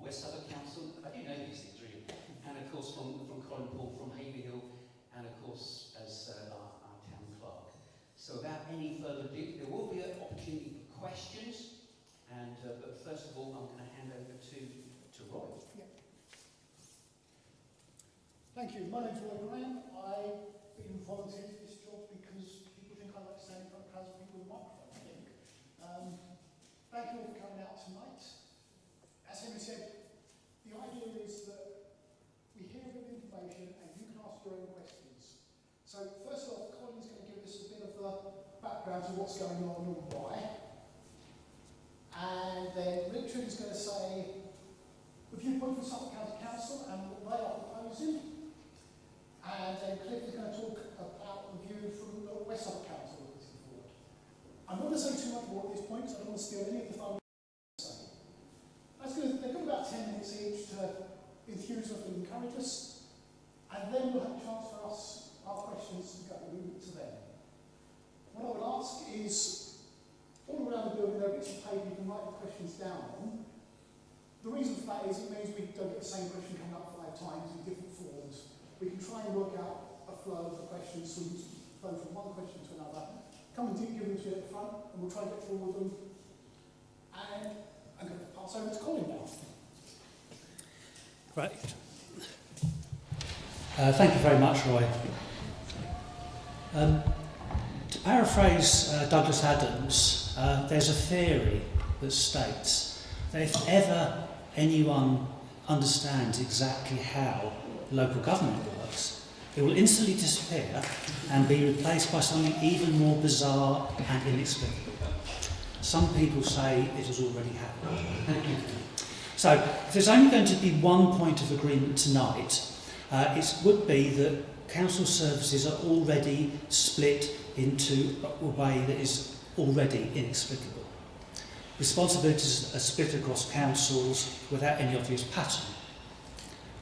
West Suffolk Council. I do know these things really. And of course from Colin Poole from Haverhill, and of course as our town clerk. So without any further ado, there will be an opportunity for questions. And but first of all, I'm going to hand over to Roy. Yeah. Thank you. My name's Roy Graham. I've been volunteering for this job because people think I like standing in front of crowds of people with a microphone, I think. Thank you all for coming out tonight. As Henry said, the idea is that we hear a bit of information and you can ask your own questions. So first off, Colin's going to give us a bit of the background to what's going on and why. And then Richard is going to say the viewpoint from Suffolk County Council and what they are proposing. And then Cliff is going to talk about the view from the West Suffolk Council putting forward. I'm not going to say too much more at this point because I don't want to steal any of the fun to say. They've got about 10 minutes each to enthuse us and encourage us. And then we'll have a chance for us, our questions to go to them. What I would ask is, all around the building there are bits of paper you can write the questions down on. The reason for that is it means we don't get the same question coming up 5 times in different forms. We can try and work out a flow of the questions, so we flow from one question to another. Come and give them to you at the front, and we'll try and get through all of them. And I'm going to pass over to Colin now. Great. Thank you very much, Roy. To paraphrase Douglas Adams, there's a theory that states that if ever anyone understands exactly how local government works, it will instantly disappear and be replaced by something even more bizarre and inexplicable. Some people say it has already happened. So, if there's only going to be one point of agreement tonight, it would be that council services are already split into a way that is already inexplicable. Responsibilities are split across councils without any obvious pattern.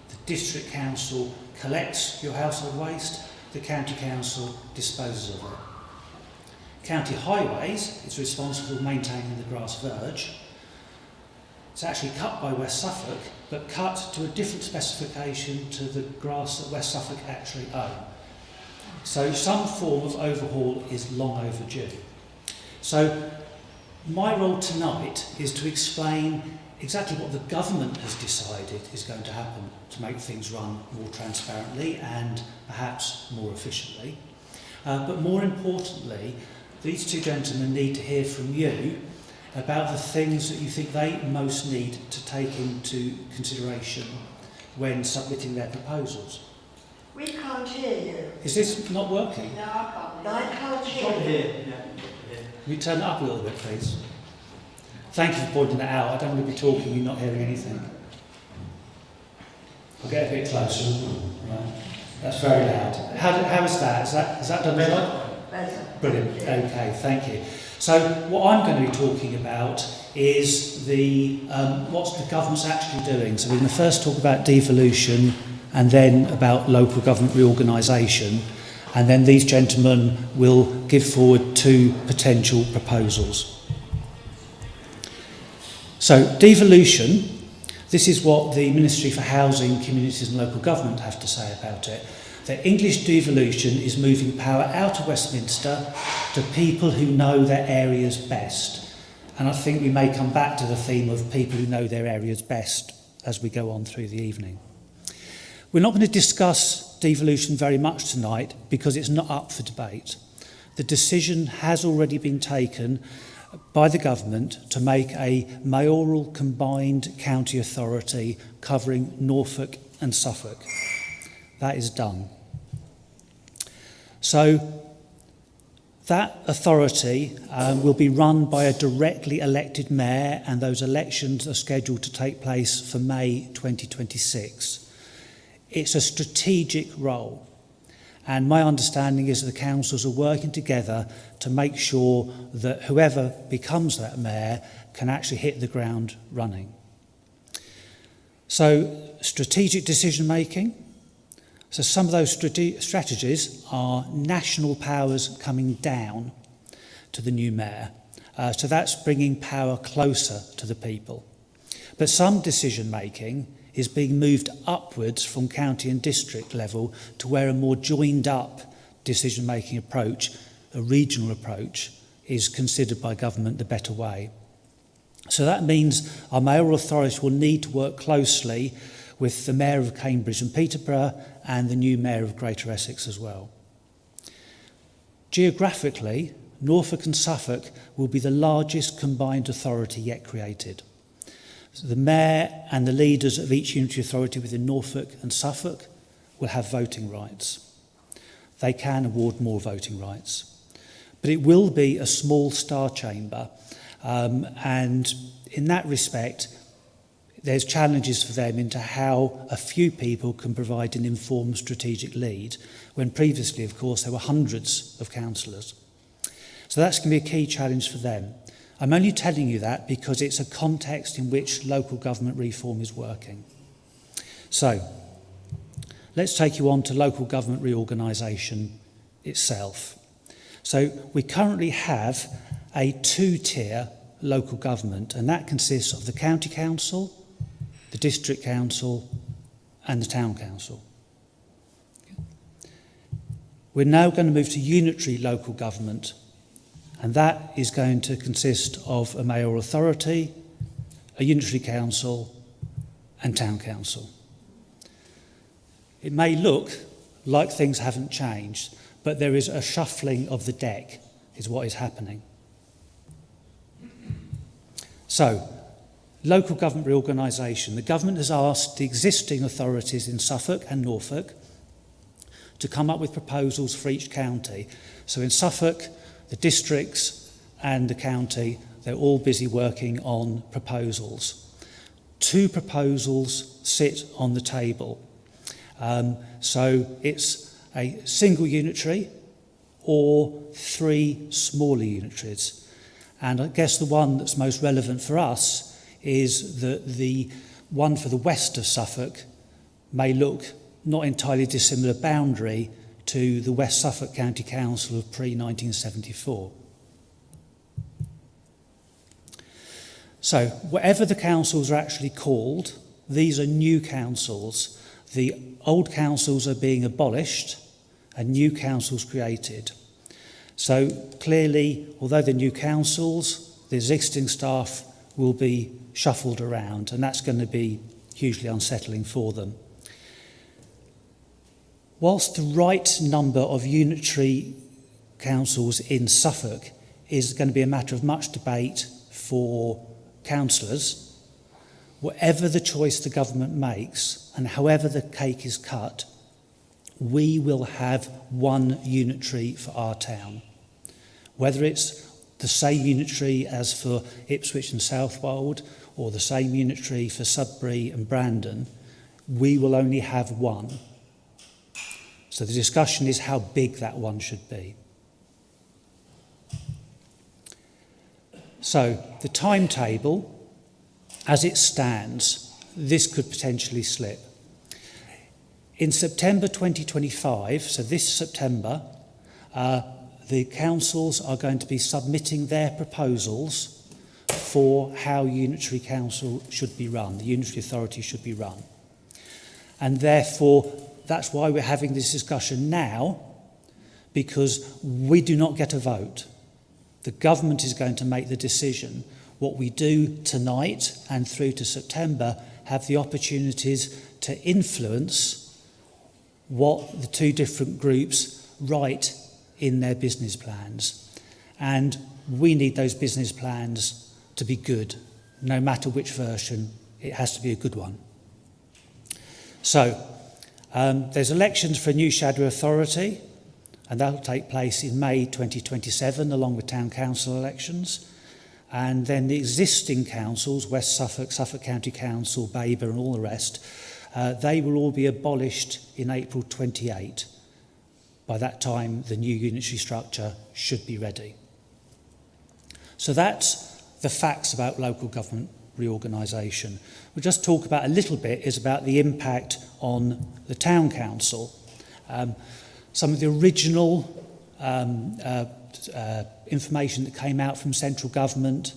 The district council collects your household waste, the county council disposes of it. County Highways is responsible for maintaining the grass verge. It's actually cut by West Suffolk, but cut to a different specification to the grass that West Suffolk actually own. So some form of overhaul is long overdue. So my role tonight is to explain exactly what the government has decided is going to happen to make things run more transparently and perhaps more efficiently. But more importantly, these two gentlemen need to hear from you about the things that you think they most need to take into consideration when submitting their proposals. We can't hear you. Is this not working? No, I can't hear you. Can you turn it up a little bit, please? Thank you for pointing that out. I don't want to be talking, you're not hearing anything. I'll get a bit closer. Right. That's very loud. How is that? Is that done better? Better. Brilliant. Okay, thank you. So what I'm going to be talking about is the what's the government's actually doing. So we're going to first talk about devolution and then about local government reorganisation, and then these gentlemen will give forward 2 potential proposals. So devolution, this is what the Ministry for Housing, Communities and Local Government have to say about it. The English devolution is moving power out of Westminster to people who know their areas best. And I think we may come back to the theme of people who know their areas best as we go on through the evening. We're not going to discuss devolution very much tonight because it's not up for debate. The decision has already been taken by the government to make a mayoral combined county authority covering Norfolk and Suffolk. That is done. So that authority will be run by a directly elected mayor, and those elections are scheduled to take place for May 2026. It's a strategic role, and my understanding is that the councils are working together to make sure that whoever becomes that mayor can actually hit the ground running. So strategic decision making. So some of those strategies are national powers coming down to the new mayor. So that's bringing power closer to the people. But some decision making is being moved upwards from county and district level to where a more joined up decision making approach, a regional approach, is considered by government the better way. So that means our mayoral authorities will need to work closely with the Mayor of Cambridge and Peterborough and the new Mayor of Greater Essex as well. Geographically, Norfolk and Suffolk will be the largest combined authority yet created. So the Mayor and the leaders of each unitary authority within Norfolk and Suffolk will have voting rights. They can award more voting rights. But it will be a small star chamber, and in that respect, there's challenges for them into how a few people can provide an informed strategic lead, when previously, of course, there were hundreds of councillors. So that's going to be a key challenge for them. I'm only telling you that because it's a context in which local government reform is working. So, let's take you on to local government reorganisation itself. So, we currently have a two-tier local government, and that consists of the county council, the district council, and the town council. We're now going to move to unitary local government, and that is going to consist of a mayoral authority, a unitary council, and town council. It may look like things haven't changed, but there is a shuffling of the deck, is what is happening. So, local government reorganisation. The government has asked the existing authorities in Suffolk and Norfolk to come up with proposals for each county. So in Suffolk, the districts and the county, they're all busy working on proposals. 2 proposals sit on the table. So it's a single unitary or 3 smaller unitaries. And I guess the one that's most relevant for us is that the one for the west of Suffolk may look not entirely dissimilar boundary to the West Suffolk County Council of pre-1974. So, whatever the councils are actually called, these are new councils. The old councils are being abolished and new councils created. So, clearly, although they're new councils, the existing staff will be shuffled around, and that's going to be hugely unsettling for them. Whilst the right number of unitary councils in Suffolk is going to be a matter of much debate for councillors, whatever the choice the government makes and however the cake is cut, we will have one unitary for our town. Whether it's the same unitary as for Ipswich and Southwold or the same unitary for Sudbury and Brandon, we will only have one. So the discussion is how big that one should be. So the timetable, as it stands, this could potentially slip. In September 2025, so this September, the councils are going to be submitting their proposals for how unitary council should be run, the unitary authority should be run. And therefore, that's why we're having this discussion now, because we do not get a vote. The government is going to make the decision. What we do tonight and through to September have the opportunities to influence what the 2 different groups write in their business plans. And we need those business plans to be good. No matter which version, it has to be a good one. So, there's elections for a new shadow authority, and that will take place in May 2027, along with town council elections. And then the existing councils, West Suffolk, Suffolk County Council, Baber and all the rest, they will all be abolished in April 28. By that time, the new unitary structure should be ready. So that's the facts about local government reorganisation. We'll just talk about a little bit is about the impact on the town council. Some of the original information that came out from central government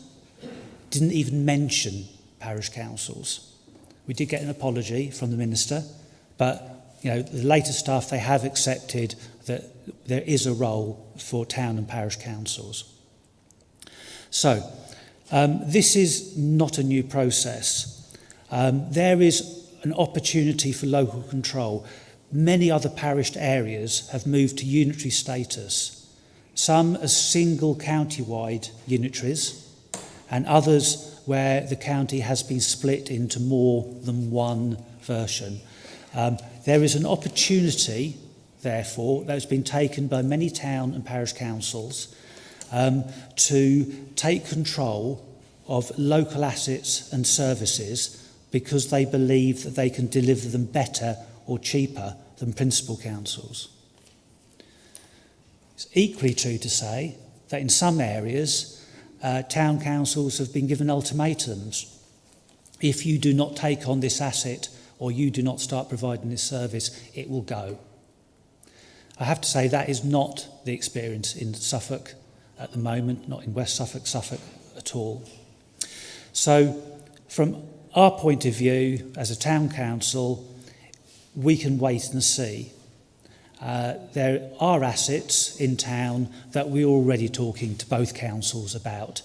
didn't even mention parish councils. We did get an apology from the Minister, but the later stuff, they have accepted that there is a role for town and parish councils. So, this is not a new process. There is an opportunity for local control. Many other parish areas have moved to unitary status, some as single county-wide unitaries, and others where the county has been split into more than one version. There is an opportunity, therefore, that has been taken by many town and parish councils to take control of local assets and services because they believe that they can deliver them better or cheaper than principal councils. It's equally true to say that in some areas, town councils have been given ultimatums. If you do not take on this asset or you do not start providing this service, it will go. I have to say that is not the experience in Suffolk at the moment, not in West Suffolk, Suffolk at all. So from our point of view as a town council, we can wait and see. There are assets in town that we're already talking to both councils about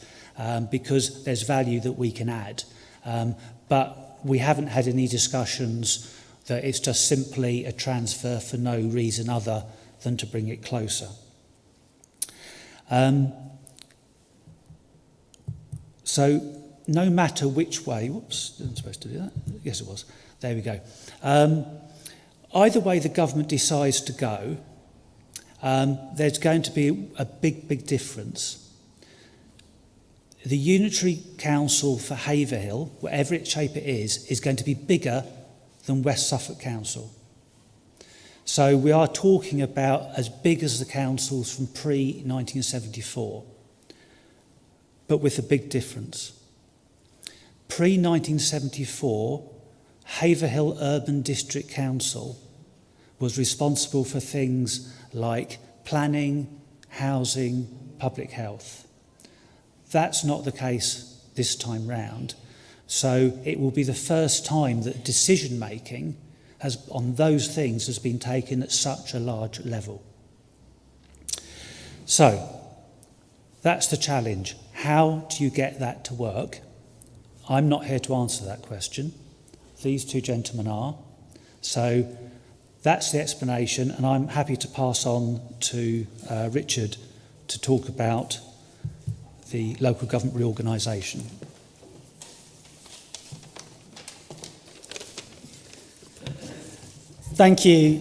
because there's value that we can add. But we haven't had any discussions that it's just simply a transfer for no reason other than to bring it closer. So no matter which way, whoops, wasn't supposed to do that. Yes, it was. There we go. Either way the government decides to go, there's going to be a big difference. The unitary council for Haverhill, whatever its shape it is going to be bigger than West Suffolk Council. So we are talking about as big as the councils from pre-1974, but with a big difference. Pre-1974, Haverhill Urban District Council was responsible for things like planning, housing, public health. That's not the case this time round. So it will be the first time that decision making on those things has been taken at such a large level. So that's the challenge. How do you get that to work? I'm not here to answer that question. These two gentlemen are. So that's the explanation, and I'm happy to pass on to Richard to talk about the Local Government Reorganisation. Thank you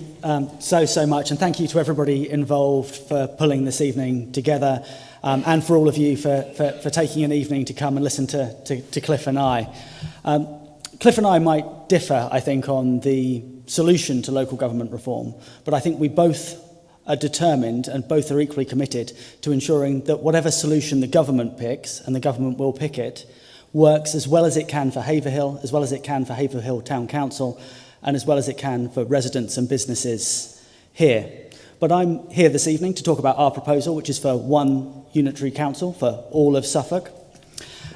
so much, and thank you to everybody involved for pulling this evening together, and for all of you for taking an evening to come and listen to Cliff and I. Cliff and I might differ, I think, on the solution to local government reform, but I think we both are determined and both are equally committed to ensuring that whatever solution the government picks, and the government will pick it, works as well as it can for Haverhill, as well as it can for Haverhill Town Council, and as well as it can for residents and businesses here. But I'm here this evening to talk about our proposal, which is for one unitary council for all of Suffolk.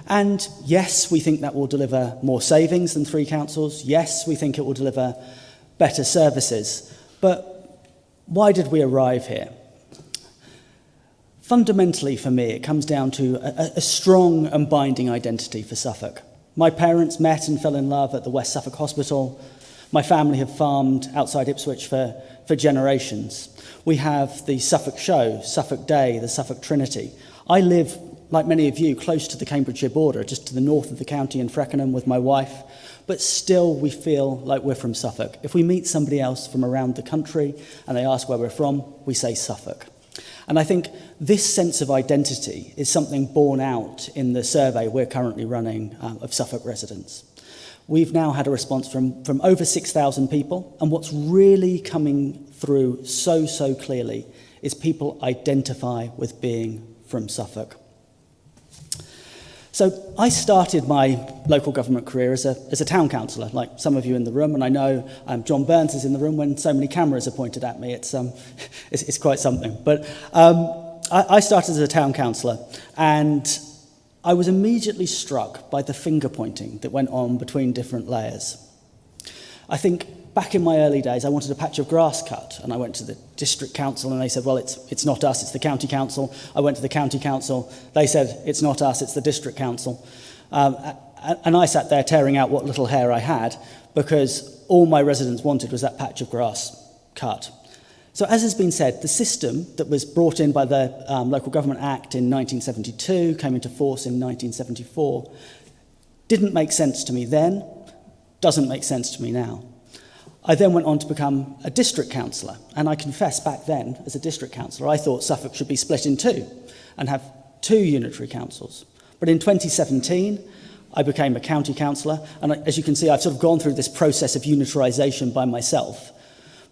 And yes, we think that will deliver more savings than three councils. Yes, we think it will deliver better services. But why did we arrive here? Fundamentally, for me, it comes down to a strong and binding identity for Suffolk. My parents met and fell in love at the West Suffolk Hospital. My family have farmed outside Ipswich for generations. We have the Suffolk Show, Suffolk Day, the Suffolk Trinity. I live, like many of you, close to the Cambridgeshire border, just to the north of the county in Freckenham with my wife, but still we feel like we're from Suffolk. If we meet somebody else from around the country and they ask where we're from, we say Suffolk. And I think this sense of identity is something borne out in the survey we're currently running of Suffolk residents. We've now had a response from over 6,000 people, and what's really coming through so clearly is people identify with being from Suffolk. So I started my local government career as a town councillor, like some of you in the room, and I know John Burns is in the room when so many cameras are pointed at me. It's quite something. But I started as a town councillor, and I was immediately struck by the finger pointing that went on between different layers. I think back in my early days, I wanted a patch of grass cut, and I went to the District Council, and they said, well, it's not us, it's the County Council. I went to the County Council, they said, it's not us, it's the District Council. And I sat there tearing out what little hair I had, because all my residents wanted was that patch of grass cut. So as has been said, the system that was brought in by the Local Government Act in 1972, came into force in 1974, didn't make sense to me then, doesn't make sense to me now. I then went on to become a district councillor, and I confess back then, as a district councillor, I thought Suffolk should be split in two and have two unitary councils. But in 2017, I became a county councillor, and as you can see, I've sort of gone through this process of unitarisation by myself,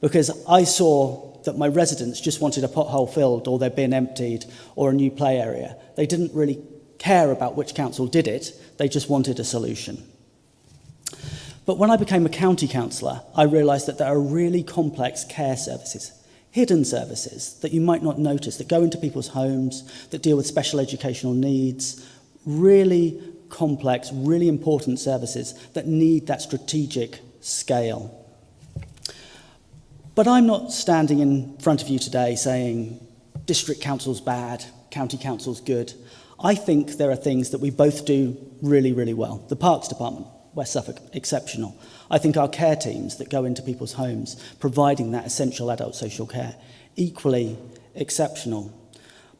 because I saw that my residents just wanted a pothole filled or their bin emptied or a new play area. They didn't really care about which council did it, they just wanted a solution. But when I became a county councillor, I realised that there are really complex care services, hidden services that you might not notice, that go into people's homes, that deal with special educational needs, really complex, really important services that need that strategic scale. But I'm not standing in front of you today saying district council's bad, county council's good. I think there are things that we both do really, really well. The Parks Department, West Suffolk, exceptional. I think our care teams that go into people's homes, providing that essential adult social care, equally exceptional.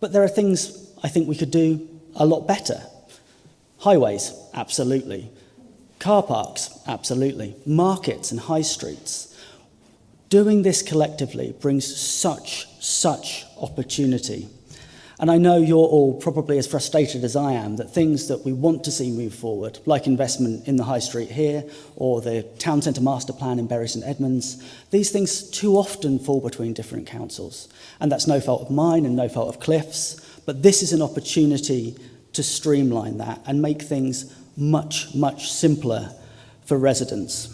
But there are things I think we could do a lot better. Highways, absolutely. Car parks, absolutely. Markets and high streets. Doing this collectively brings such opportunity. And I know you're all probably as frustrated as I am that things that we want to see move forward, like investment in the high street here, or the town centre master plan in Bury St Edmunds, these things too often fall between different councils. And that's no fault of mine and no fault of Cliff's, but this is an opportunity to streamline that and make things much simpler for residents.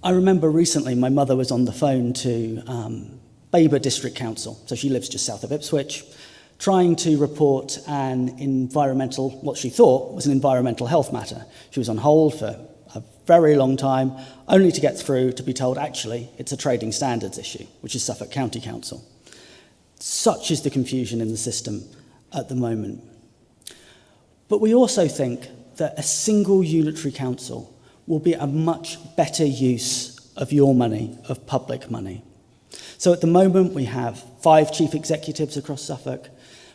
I remember recently my mother was on the phone to Baber District Council, so she lives just south of Ipswich, trying to report an environmental, what she thought was an environmental health matter. She was on hold for a very long time, only to get through to be told actually it's a trading standards issue, which is Suffolk County Council. Such is the confusion in the system at the moment. But we also think that a single unitary council will be a much better use of your money, of public money. So at the moment we have 5 chief executives across Suffolk,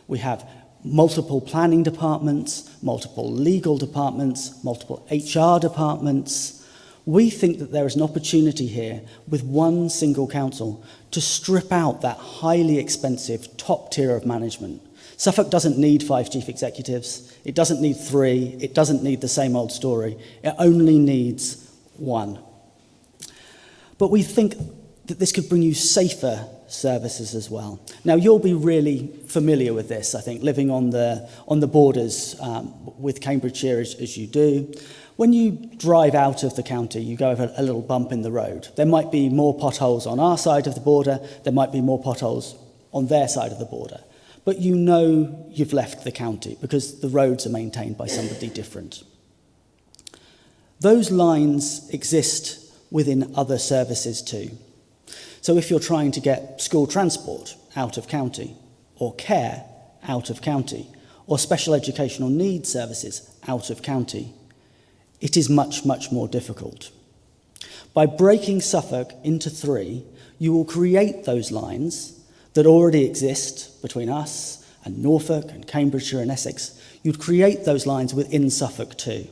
we have multiple planning departments, multiple legal departments, multiple HR departments. We think that there is an opportunity here with one single council to strip out that highly expensive top tier of management. Suffolk doesn't need 5 chief executives, it doesn't need 3, it doesn't need the same old story, it only needs 1. But we think that this could bring you safer services as well. Now you'll be really familiar with this, I think, living on the borders with Cambridgeshire as you do. When you drive out of the county, you go over a little bump in the road. There might be more potholes on our side of the border, there might be more potholes on their side of the border. But you know you've left the county because the roads are maintained by somebody different. Those lines exist within other services too. So if you're trying to get school transport out of county, or care out of county, or special educational needs services out of county, it is much more difficult. By breaking Suffolk into 3, you will create those lines that already exist between us and Norfolk and Cambridgeshire and Essex. You'd create those lines within Suffolk too.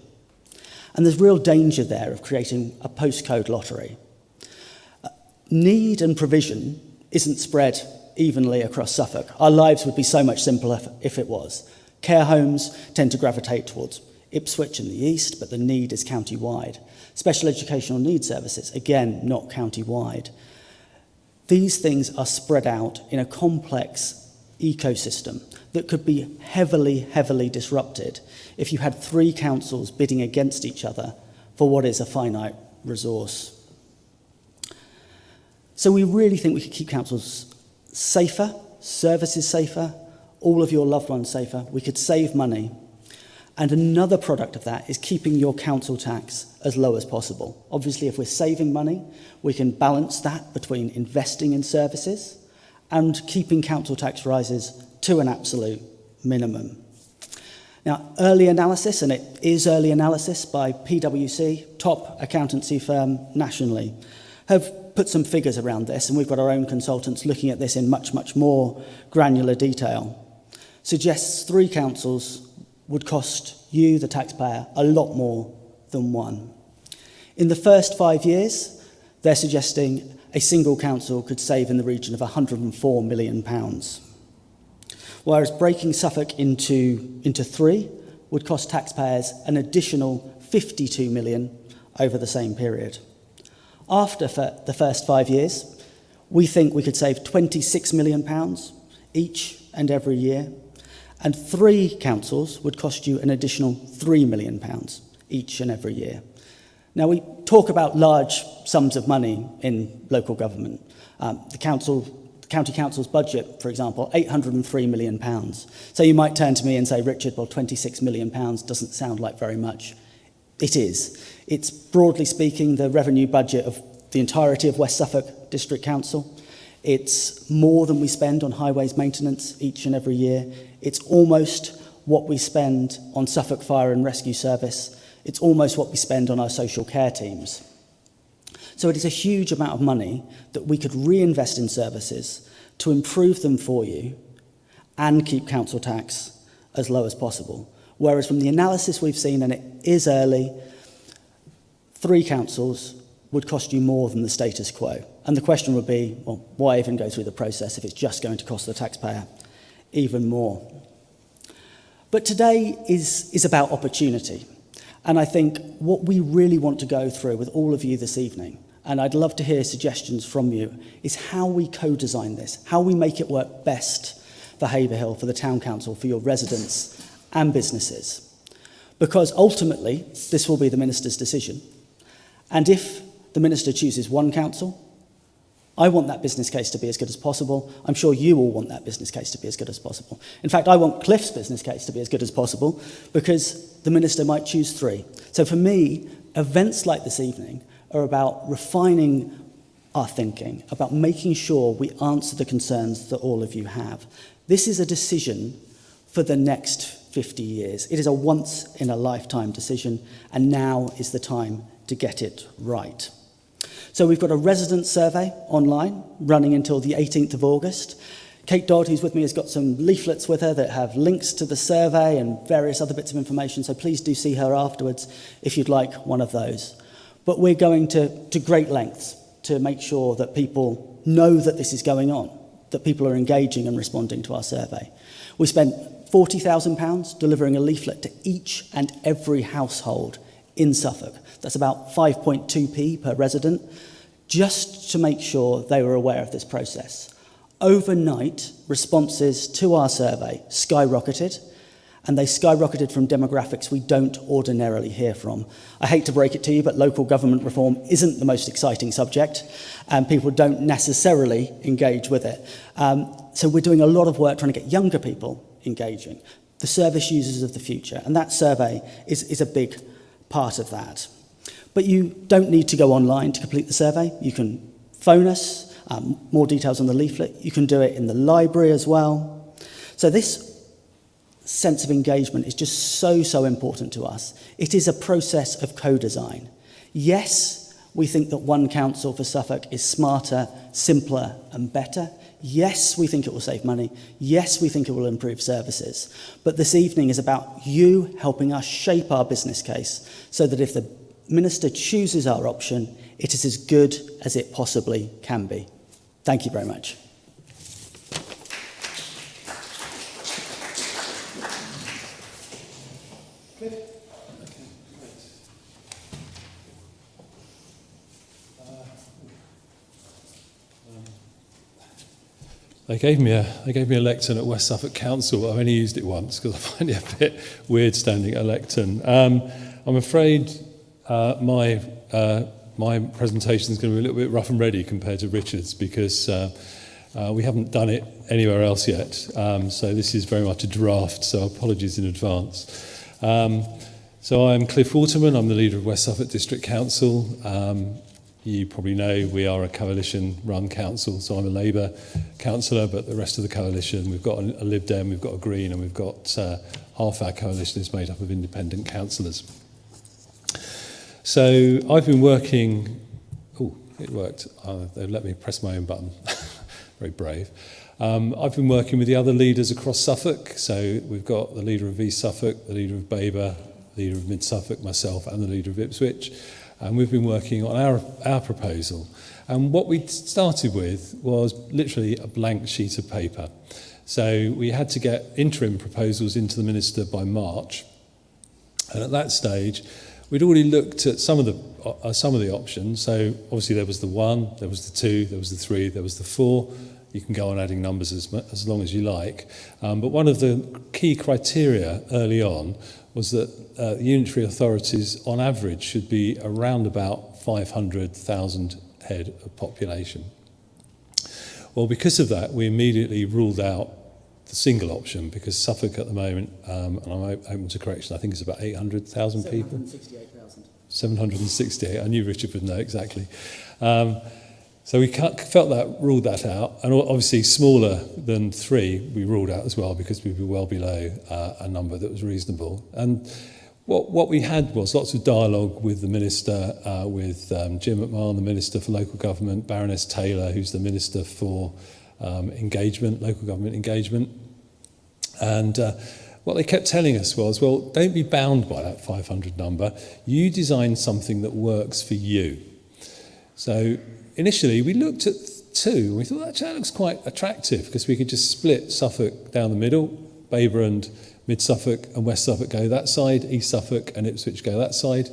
And there's real danger there of creating a postcode lottery. Need and provision isn't spread evenly across Suffolk. Our lives would be so much simpler if it was. Care homes tend to gravitate towards Ipswich in the east, but the need is county-wide. Special educational needs services, again, not county-wide. These things are spread out in a complex ecosystem that could be heavily disrupted if you had 3 councils bidding against each other for what is a finite resource. So we really think we could keep councils safer, services safer, all of your loved ones safer. We could save money. And another product of that is keeping your council tax as low as possible. Obviously, if we're saving money, we can balance that between investing in services and keeping council tax rises to an absolute minimum. Now, early analysis, and it is early analysis by PwC, top accountancy firm nationally, have put some figures around this, and we've got our own consultants looking at this in much, much more granular detail. Suggests 3 councils would cost you, the taxpayer, a lot more than 1. In the first 5 years, they're suggesting a single council could save in the region of £104 million. Whereas breaking Suffolk into 3 would cost taxpayers an additional £52 million over the same period. After the first 5 years, we think we could save £26 million each and every year, and 3 councils would cost you an additional £3 million each and every year. Now, we talk about large sums of money in local government. The County Council's budget, for example, £803 million. So you might turn to me and say, Richard, well, £26 million doesn't sound like very much. It is. It's, broadly speaking, the revenue budget of the entirety of West Suffolk District Council. It's more than we spend on highways maintenance each and every year. It's almost what we spend on Suffolk Fire and Rescue Service. It's almost what we spend on our social care teams. So it is a huge amount of money that we could reinvest in services to improve them for you and keep council tax as low as possible. Whereas from the analysis we've seen, and it is early, 3 councils would cost you more than the status quo. And the question would be, well, why even go through the process if it's just going to cost the taxpayer even more? But today is about opportunity. And I think what we really want to go through with all of you this evening, and I'd love to hear suggestions from you, is how we co-design this, how we make it work best for Haverhill, for the Town Council, for your residents and businesses. Because ultimately, this will be the Minister's decision. And if the Minister chooses one council, I want that business case to be as good as possible. I'm sure you all want that business case to be as good as possible. In fact, I want Cliff's business case to be as good as possible because the Minister might choose 3. So for me, events like this evening are about refining our thinking, about making sure we answer the concerns that all of you have. This is a decision for the next 50 years. It is a once-in-a-lifetime decision, and now is the time to get it right. So we've got a resident survey online running until the 18th of August. Kate Dodd, who's with me, has got some leaflets with her that have links to the survey and various other bits of information, so please do see her afterwards if you'd like one of those. But we're going to great lengths to make sure that people know that this is going on, that people are engaging and responding to our survey. We spent £40,000 delivering a leaflet to each and every household in Suffolk. That's about 5.2p per resident, just to make sure they were aware of this process. Overnight, responses to our survey skyrocketed, and they skyrocketed from demographics we don't ordinarily hear from. I hate to break it to you, but local government reform isn't the most exciting subject, and people don't necessarily engage with it. So we're doing a lot of work trying to get younger people engaging, the service users of the future, and that survey is a big part of that. But you don't need to go online to complete the survey. You can phone us, more details on the leaflet. You can do it in the library as well. So this sense of engagement is just so important to us. It is a process of co-design. Yes, we think that one council for Suffolk is smarter, simpler and better. Yes, we think it will save money. Yes, we think it will improve services. But this evening is about you helping us shape our business case so that if the Minister chooses our option, it is as good as it possibly can be. Thank you very much. Cliff? They gave me a lectern at West Suffolk Council. I've only used it once because I find it a bit weird standing at a lectern. I'm afraid my presentation is going to be a little bit rough and ready compared to Richard's because we haven't done it anywhere else yet. So this is very much a draft, so apologies in advance. So I'm Cliff Waterman, I'm the leader of West Suffolk District Council. You probably know we are a coalition-run council, so I'm a Labour councillor, but the rest of the coalition, we've got a Lib Dem, we've got a Green, and we've got half our coalition is made up of independent councillors. So I've been working... Oh, it worked. They've let me press my own button. Very brave. I've been working with the other leaders across Suffolk. So we've got the leader of East Suffolk, the leader of Baber, the leader of Mid Suffolk, myself, and the leader of Ipswich. And we've been working on our proposal. And what we started with was literally a blank sheet of paper. So we had to get interim proposals into the Minister by March. And at that stage, we'd already looked at some of the options. So obviously there was the 1, there was the 2, there was the 3, there was the 4. You can go on adding numbers as long as you like. But one of the key criteria early on was that the unitary authorities on average should be around about 500,000 head of population. Well, because of that, we immediately ruled out the single option, because Suffolk at the moment, and I'm open to correction, I think it's about 800,000 people. 768,000. 768, I knew Richard would know exactly. So we ruled that out, and obviously smaller than 3 we ruled out as well, because we'd be well below a number that was reasonable. And what we had was lots of dialogue with the Minister, with Jim McMahon, the Minister for Local Government, Baroness Taylor, who's the Minister for Engagement, Local Government Engagement. And what they kept telling us was, well, don't be bound by that 500 number. You design something that works for you. So initially, we looked at 2, and we thought, actually, that looks quite attractive, because we could just split Suffolk down the middle, Baber and Mid Suffolk and West Suffolk go that side, East Suffolk and Ipswich go that side,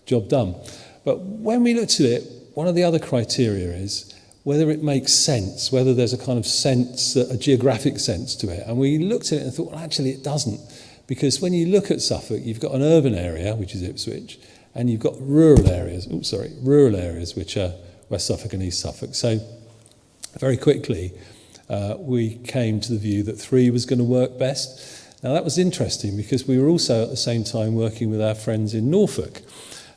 job done. But when we looked at it, one of the other criteria is whether it makes sense, whether there's a kind of sense, a geographic sense to it. And we looked at it and thought, well, actually, it doesn't. Because when you look at Suffolk, you've got an urban area, which is Ipswich, and you've got rural areas, which are West Suffolk and East Suffolk. So very quickly, we came to the view that 3 was going to work best. Now that was interesting, because we were also at the same time working with our friends in Norfolk.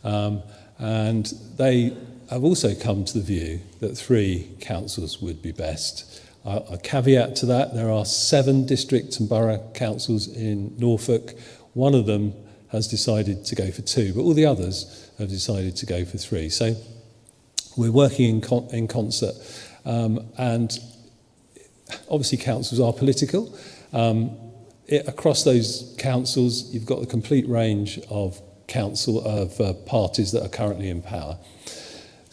And they have also come to the view that 3 councils would be best. A caveat to that, there are 7 district and borough councils in Norfolk. One of them has decided to go for 2, but all the others have decided to go for 3. So we're working in concert. And obviously councils are political. Across those councils, you've got the complete range of parties that are currently in power.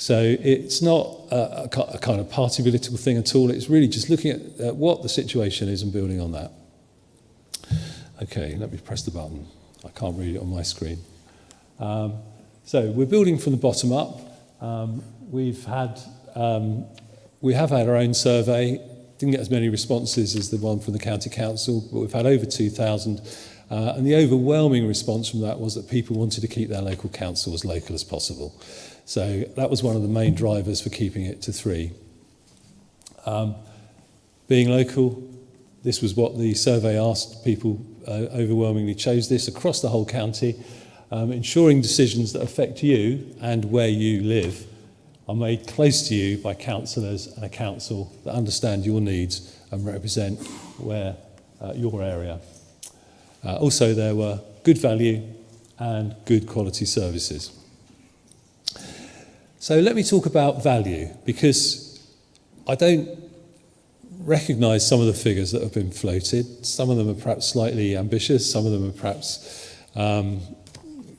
So it's not a kind of party political thing at all. It's really just looking at what the situation is and building on that. Okay, let me press the button. I can't read it on my screen. So we're building from the bottom up. We have had our own survey. Didn't get as many responses as the one from the County Council, but we've had over 2,000. And the overwhelming response from that was that people wanted to keep their local council as local as possible. So that was one of the main drivers for keeping it to 3. Being local, this was what the survey asked. People overwhelmingly chose this across the whole county. Ensuring decisions that affect you and where you live are made close to you by councillors and a council that understand your needs and represent your area. Also, there were good value and good quality services. So let me talk about value, because I don't recognise some of the figures that have been floated. Some of them are perhaps slightly ambitious, some of them are perhaps, I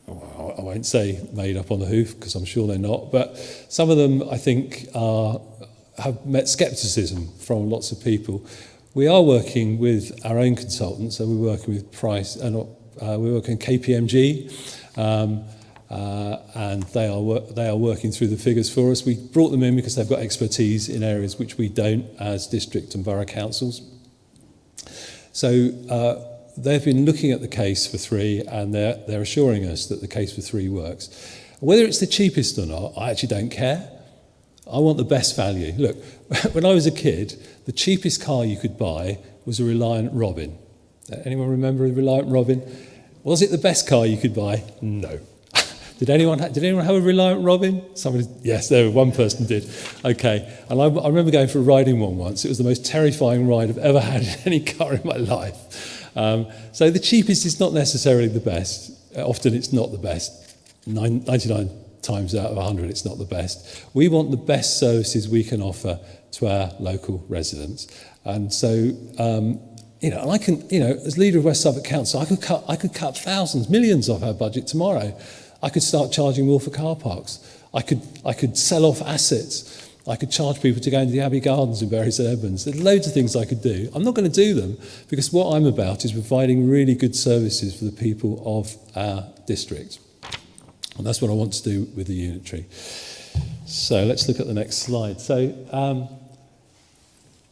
won't say made up on the hoof, because I'm sure they're not, but some of them I think have met scepticism from lots of people. We are working with our own consultants, so we're working with we're working with KPMG, and they are working through the figures for us. We brought them in because they've got expertise in areas which we don't as district and borough councils. So they've been looking at the case for 3, and they're assuring us that the case for 3 works. Whether it's the cheapest or not, I actually don't care. I want the best value. Look, when I was a kid, the cheapest car you could buy was a Reliant Robin. Anyone remember a Reliant Robin? Was it the best car you could buy? No. Did anyone have a Reliant Robin? Somebody, yes, one person did. Okay, and I remember going for a riding one once. It was the most terrifying ride I've ever had in any car in my life. So the cheapest is not necessarily the best. Often it's not the best. 99 times out of 100 it's not the best. We want the best services we can offer to our local residents. And so, and I can, as leader of West Suffolk Council, I could cut thousands, millions off our budget tomorrow. I could start charging more for car parks. I could sell off assets. I could charge people to go into the Abbey Gardens in Bury St Edmunds. There's loads of things I could do. I'm not going to do them because what I'm about is providing really good services for the people of our district. And that's what I want to do with the unitary. So let's look at the next slide. So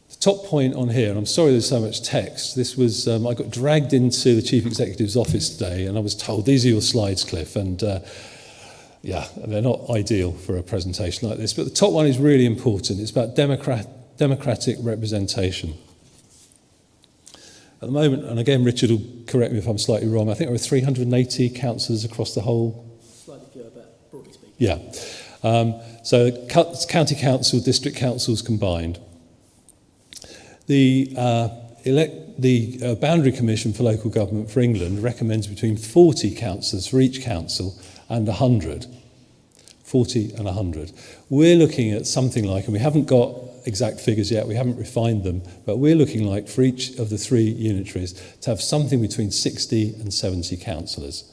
the top point on here, and I'm sorry there's so much text. This was, I got dragged into the Chief Executive's office today and I was told, these are your slides, Cliff. And yeah, they're not ideal for a presentation like this. But the top one is really important. It's about democratic representation. At the moment, and again, Richard will correct me if I'm slightly wrong, I think there are 380 councillors across the whole... Slightly fewer, but broadly speaking. Yeah. So county council, district councils combined. The Boundary Commission for Local Government for England recommends between 40 councillors for each council and 100. 40 and 100. We're looking at something like, and we haven't got exact figures yet, we haven't refined them, but we're looking like for each of the 3 unitaries to have something between 60 and 70 councillors.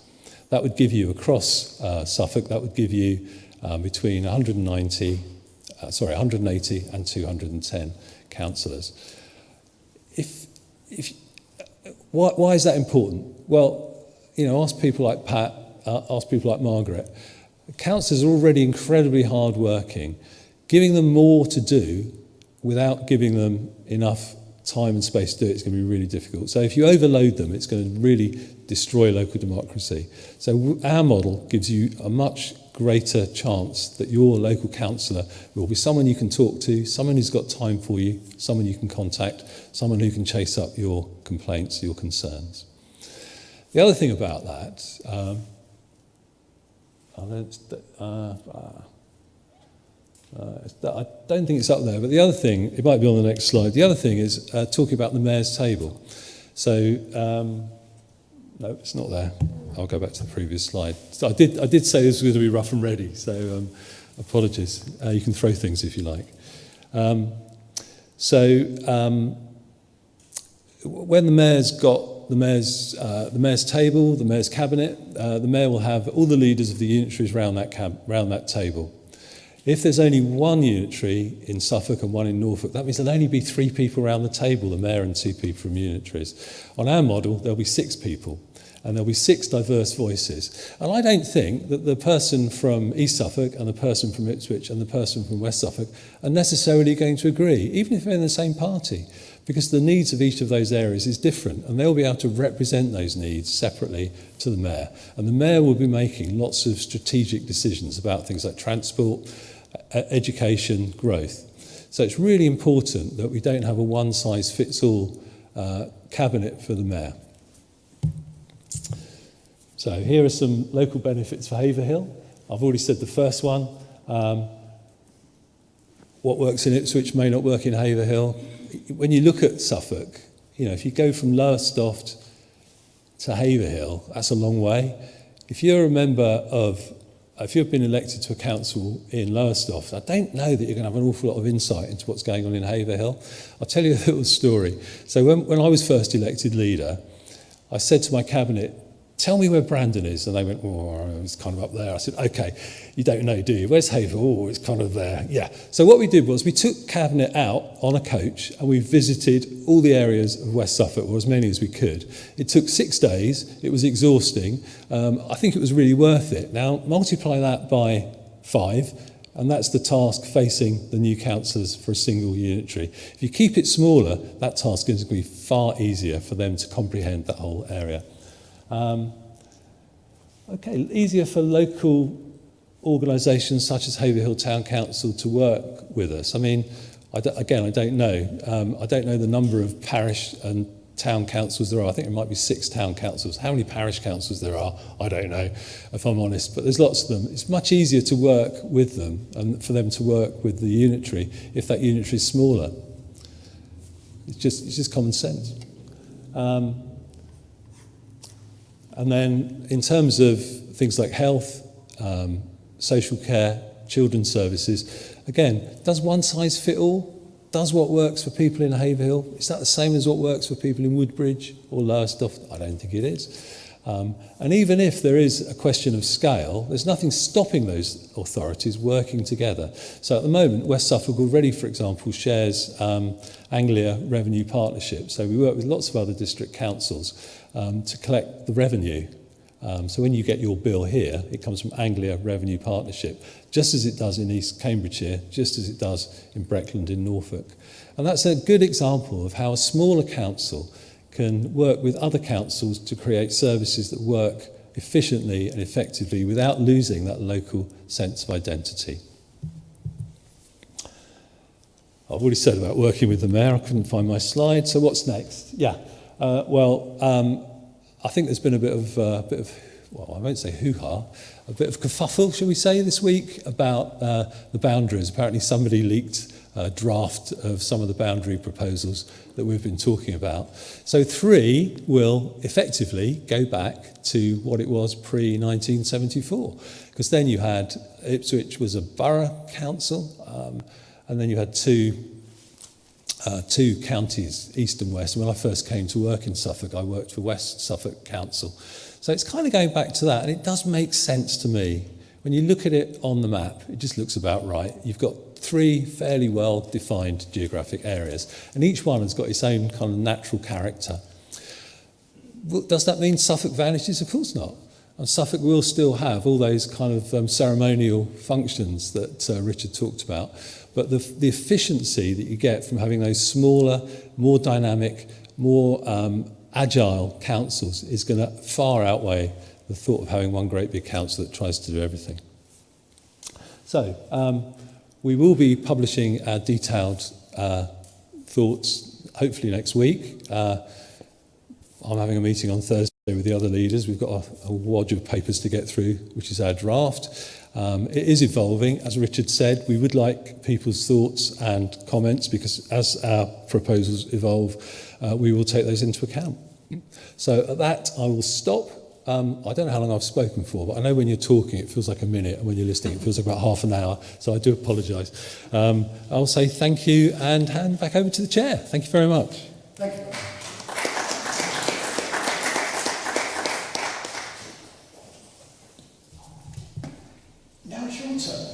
That would give you across Suffolk, that would give you between 180 and 210 councillors. Why is that important? Well, ask people like Pat, ask people like Margaret. Councillors are already incredibly hard-working. Giving them more to do without giving them enough time and space to do it is going to be really difficult. So if you overload them, it's going to really destroy local democracy. So our model gives you a much greater chance that your local councillor will be someone you can talk to, someone who's got time for you, someone you can contact, someone who can chase up your complaints, your concerns. The other thing about that, I don't think it's up there, but the other thing, it might be on the next slide, the other thing is talking about the Mayor's table. So, no, it's not there. I'll go back to the previous slide. So I did say this was going to be rough and ready, so apologies. You can throw things if you like. When the Mayor's got the Mayor's table, the Mayor's cabinet, the Mayor will have all the leaders of the unitaries round that table. If there's only one unitary in Suffolk and one in Norfolk, that means there'll only be 3 people around the table, the Mayor and 2 people from unitaries. On our model, there'll be 6 people, and there'll be 6 diverse voices. And I don't think that the person from East Suffolk and the person from Ipswich and the person from West Suffolk are necessarily going to agree, even if they're in the same party, because the needs of each of those areas is different, and they'll be able to represent those needs separately to the Mayor. And the Mayor will be making lots of strategic decisions about things like transport, education, growth. So it's really important that we don't have a one-size-fits-all cabinet for the Mayor. So here are some local benefits for Haverhill. I've already said the first one. What works in Ipswich may not work in Haverhill. When you look at Suffolk, if you go from Lowestoft to Haverhill, that's a long way. If you're a member of if you've been elected to a council in Lowestoft, I don't know that you're going to have an awful lot of insight into what's going on in Haverhill. I'll tell you a little story. So when I was first elected leader, I said to my cabinet, tell me where Brandon is. And they went, oh, it's kind of up there. I said, okay, you don't know, do you? Where's Haverhill? Oh, it's kind of there. Yeah. So what we did was we took cabinet out on a coach and we visited all the areas of West Suffolk, or as many as we could. It took 6 days. It was exhausting. I think it was really worth it. Now, multiply that by 5, and that's the task facing the new councillors for a single unitary. If you keep it smaller, that task is going to be far easier for them to comprehend that whole area. Okay, easier for local organisations such as Haverhill Town Council to work with us. I mean, I don't know. I don't know the number of parish and town councils there are. I think there might be 6 town councils. How many parish councils there are, I don't know, if I'm honest, but there's lots of them. It's much easier to work with them and for them to work with the unitary if that unitary is smaller. It's just common sense. And then in terms of things like health, social care, children's services, again, does one size fit all? Does what works for people in Haverhill, is that the same as what works for people in Woodbridge or Lowestoft? I don't think it is. And even if there is a question of scale, there's nothing stopping those authorities working together. So at the moment, West Suffolk already, for example, shares Anglia Revenue Partnership. So we work with lots of other district councils to collect the revenue. So when you get your bill here, it comes from Anglia Revenue Partnership, just as it does in East Cambridgeshire, just as it does in Breckland in Norfolk. And that's a good example of how a smaller council can work with other councils to create services that work efficiently and effectively without losing that local sense of identity. I've already said about working with the mayor. I couldn't find my slide. So what's next? Yeah. I think there's been a bit of well, I won't say hoo-ha, a bit of kerfuffle, shall we say, this week about the boundaries. Apparently somebody leaked a draft of some of the boundary proposals that we've been talking about. So 3 will effectively go back to what it was pre-1974, because then you had Ipswich was a borough council, and then you had two counties, east and west. When I first came to work in Suffolk, I worked for West Suffolk Council. So it's kind of going back to that, and it does make sense to me. When you look at it on the map, it just looks about right. You've got 3 fairly well-defined geographic areas, and each one has got its own kind of natural character. Well, does that mean Suffolk vanishes? Of course not. And Suffolk will still have all those kind of ceremonial functions that Richard talked about. But the efficiency that you get from having those smaller, more dynamic, more agile councils is going to far outweigh the thought of having one great big council that tries to do everything. So we will be publishing our detailed thoughts hopefully next week. I'm having a meeting on Thursday with the other leaders. We've got a wad of papers to get through, which is our draft. It is evolving. As Richard said, we would like people's thoughts and comments, because as our proposals evolve, we will take those into account. So at that, I will stop. I don't know how long I've spoken for, but I know when you're talking, it feels like a minute, and when you're listening, it feels like about half an hour. So I do apologise. I'll say thank you and hand back over to the chair. Thank you very much. Thank you. Now it's your turn.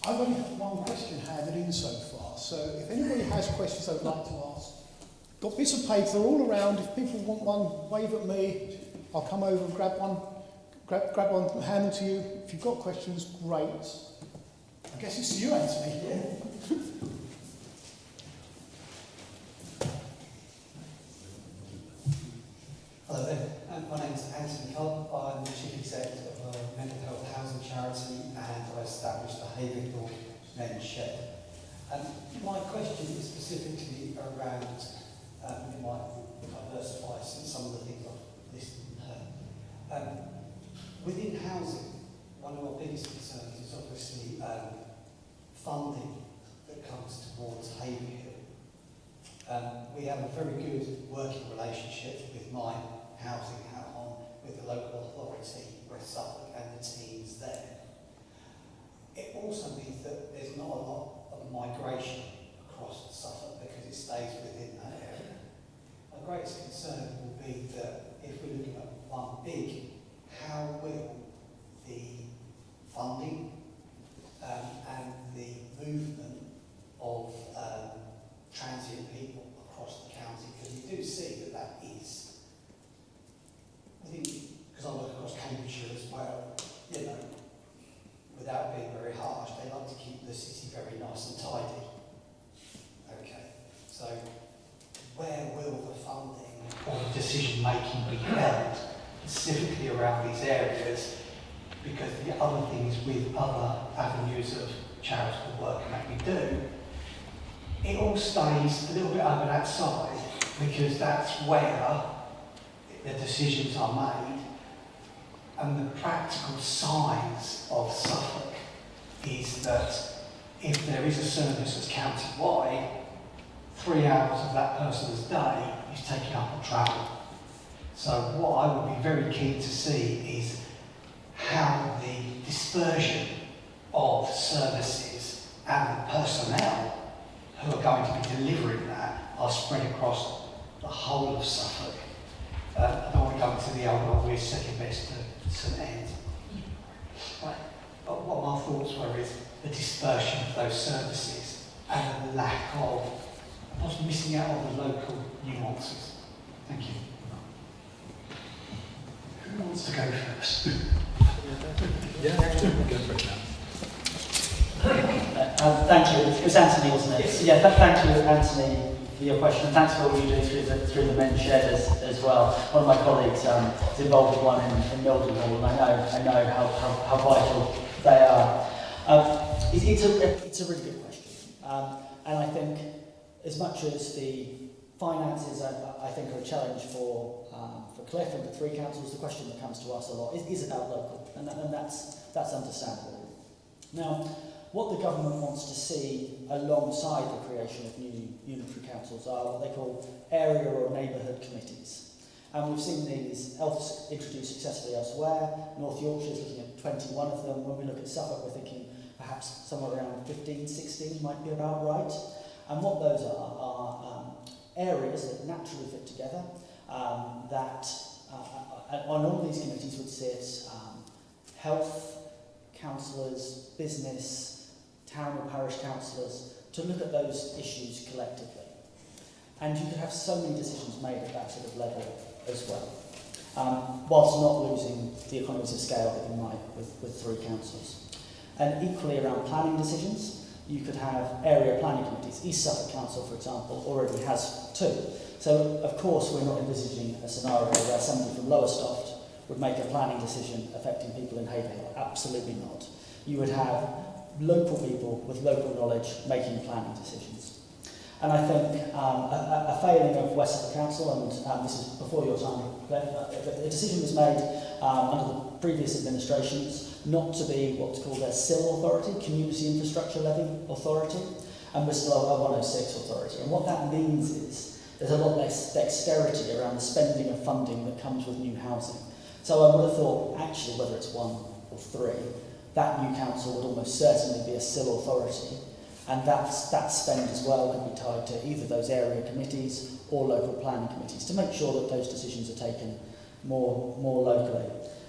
I've only got one question handed in so far, so if anybody has questions they'd like to ask, got bits of paper all around. If people want one, wave at me. I'll come over and grab one, hand them to you. If you've got questions, great. I guess it's to you, Anthony. Yeah. Hello there, my name is Anthony Culp. I'm the Chief Executive of a mental health housing charity, and I established the Haverhill Men's Shed. My question is specifically around, it might diversify some of the things I've listed and heard. Within housing, one of our biggest concerns is obviously funding that comes towards Haverhill. We have a very good working relationship with my housing out on with the local authority, West Suffolk, and the teams there. It also means that there's not a lot of migration across Suffolk because it stays within that area. My greatest concern will be that if we're looking at one big, how will the funding and the movement of transient people across the county, because we do see that that is, I think, because I work across Cambridgeshire as well, you know, without being very harsh, they like to keep the city very nice and tidy. Okay, so where will the funding or the decision making be held specifically around these areas? Because the other things with other avenues of charitable work that we do, it all stays a little bit over that side, because that's where the decisions are made, and the practical size of Suffolk is that if there is a service that's county-wide, 3 hours of that person's day is taken up on travel. So what I would be very keen to see is how the dispersion of services and the personnel who are going to be delivering that are spread across the whole of Suffolk. I don't want to go into the old obvious second best to St Anne's. But what my thoughts were is the dispersion of those services and the lack of, possibly missing out on the local nuances. Thank you. Who wants to go first? Yeah, go for it now. Thank you. It was Anthony, wasn't it? Yeah, thank you, Anthony, for your question. And thanks for all you do through the men's shed as well. One of my colleagues is involved with one in Milton Hall, and I know how vital they are. It's a really good question. And I think as much as the finances, I think, are a challenge for Cliff and the 3 councils, the question that comes to us a lot is about local, and that's understandable. Now, what the government wants to see alongside the creation of new unitary councils are what they call area or neighbourhood committees. And we've seen these introduced successfully elsewhere. North Yorkshire is looking at 21 of them. When we look at Suffolk, we're thinking perhaps somewhere around 15, 16 might be about right. And what those are areas that naturally fit together, that on all these committees would sit health, councillors, business, town or parish councillors, to look at those issues collectively. And you could have so many decisions made at that sort of level as well, whilst not losing the economies of scale that you might with 3 councils. And equally around planning decisions, you could have area planning committees. East Suffolk Council, for example, already has 2. So, of course, we're not envisaging a scenario where somebody from Lowestoft would make a planning decision affecting people in Haverhill. Absolutely not. You would have local people with local knowledge making planning decisions. And I think a failing of West Suffolk Council, and this is before your time, a decision was made under the previous administrations not to be what's called a CIL authority, Community Infrastructure Levy Authority, and we're still a 106 authority. And what that means is there's a lot less dexterity around the spending of funding that comes with new housing. So I would have thought, actually, whether it's 1 or 3, that new council would almost certainly be a CIL authority, and that spend as well could be tied to either those area committees or local planning committees to make sure that those decisions are taken more locally.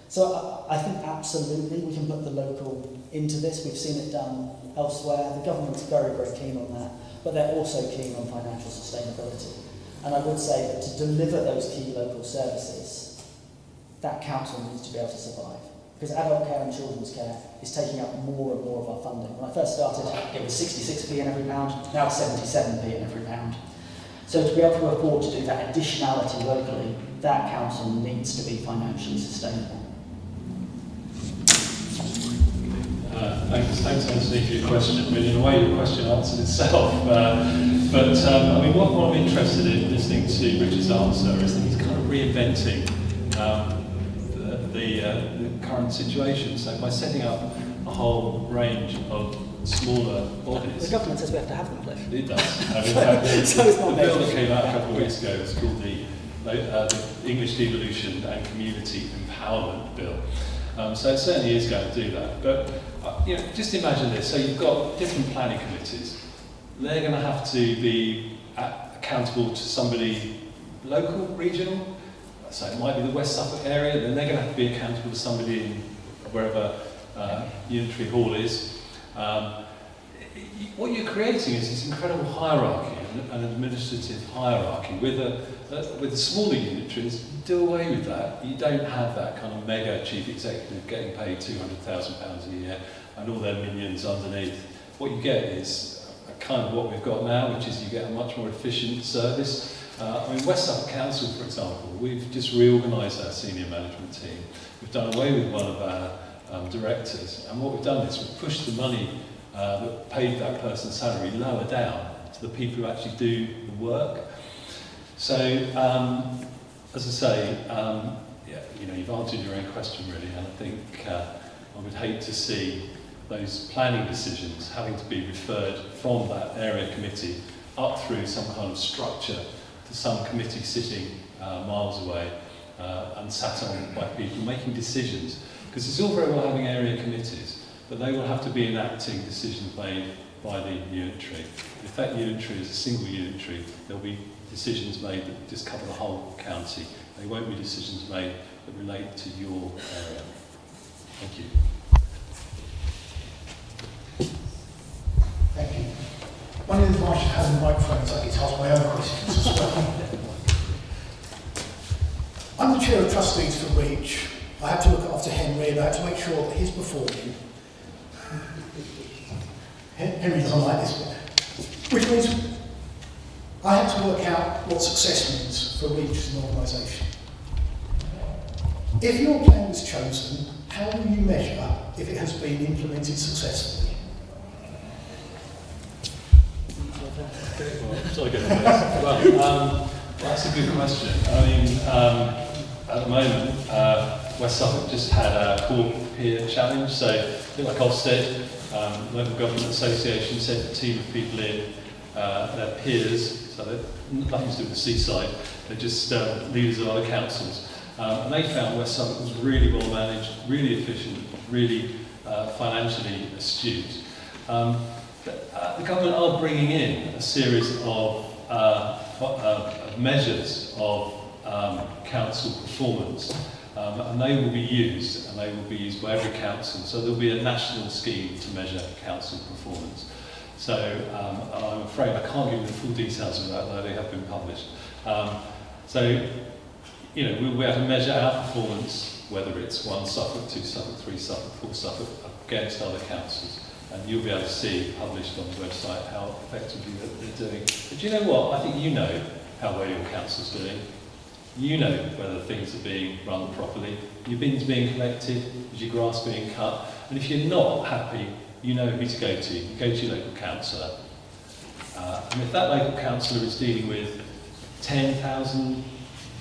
So I think absolutely we can put the local into this. We've seen it done elsewhere. The government's very, very keen on that, but they're also keen on financial sustainability. And I would say that to deliver those key local services, that council needs to be able to survive. Because adult care and children's care is taking up more and more of our funding. When I first started, it was 66p in every pound, now it's 77p in every pound. So to be able to afford to do that additionality locally, that council needs to be financially sustainable. Thanks Anthony for your question. I mean, in a way your question answered itself. I mean, what I'm interested in listening to Richard's answer is that he's kind of reinventing the current situation. So by setting up a whole range of smaller bodies. The government says we have to have them, Cliff. It does. I mean, So it's not the bill that came out a couple of weeks ago is called the English Devolution and Community Empowerment Bill. So it certainly is going to do that. But just imagine this. So you've got different planning committees. They're going to have to be accountable to somebody local, regional. So it might be the West Suffolk area. Then they're going to have to be accountable to somebody in wherever Unitary Hall is. What you're creating is this incredible hierarchy, an administrative hierarchy. With the smaller unitaries, do away with that. You don't have that kind of mega chief executive getting paid £200,000 a year and all their minions underneath. What you get is kind of what we've got now, which is you get a much more efficient service. I mean, West Suffolk Council, for example, we've just reorganised our senior management team. We've done away with one of our directors, and what we've done is we've pushed the money that paid that person's salary lower down to the people who actually do the work. So, as I say, yeah, you know, you've answered your own question really, and I think I would hate to see those planning decisions having to be referred from that area committee up through some kind of structure to some committee sitting miles away and sat on by people making decisions. Because it's all very well having area committees, but they will have to be enacting decisions made by the unitary. If that unitary is a single unitary, there'll be decisions made that just cover the whole county. They won't be decisions made that relate to your area. Thank you. Thank you. One of the advice you have in microphones, I get to ask my own questions as well. I'm the chair of trustees for Reach. I have to look after Henry and I have to make sure that he's performing. Henry doesn't like this bit. Which means I have to work out what success means for Reach as an organisation. If your plan is chosen, how will you measure if it has been implemented successfully? Well, that's a good question. I mean, at the moment, West Suffolk just had a core peer challenge, so a bit like Ofsted, Local Government Association sent a team of people in, their peers, so they're nothing to do with the seaside, they're just leaders of other councils. And they found West Suffolk was really well managed, really efficient, really financially astute. The government are bringing in a series of measures of council performance, and they will be used, by every council. So there will be a national scheme to measure council performance. So I'm afraid I can't give you the full details of that, though they have been published. So, you know, we'll be able to measure our performance, whether it's 1 Suffolk, 2 Suffolk, 3 Suffolk, 4 Suffolk, against other councils. And you'll be able to see published on the website how effectively they're doing. But you know what? I think you know how well your council's doing. You know whether things are being run properly, your bins being collected, is your grass being cut. And if you're not happy, you know who to go to. You go to your local councillor. And if that local councillor is dealing with 10,000,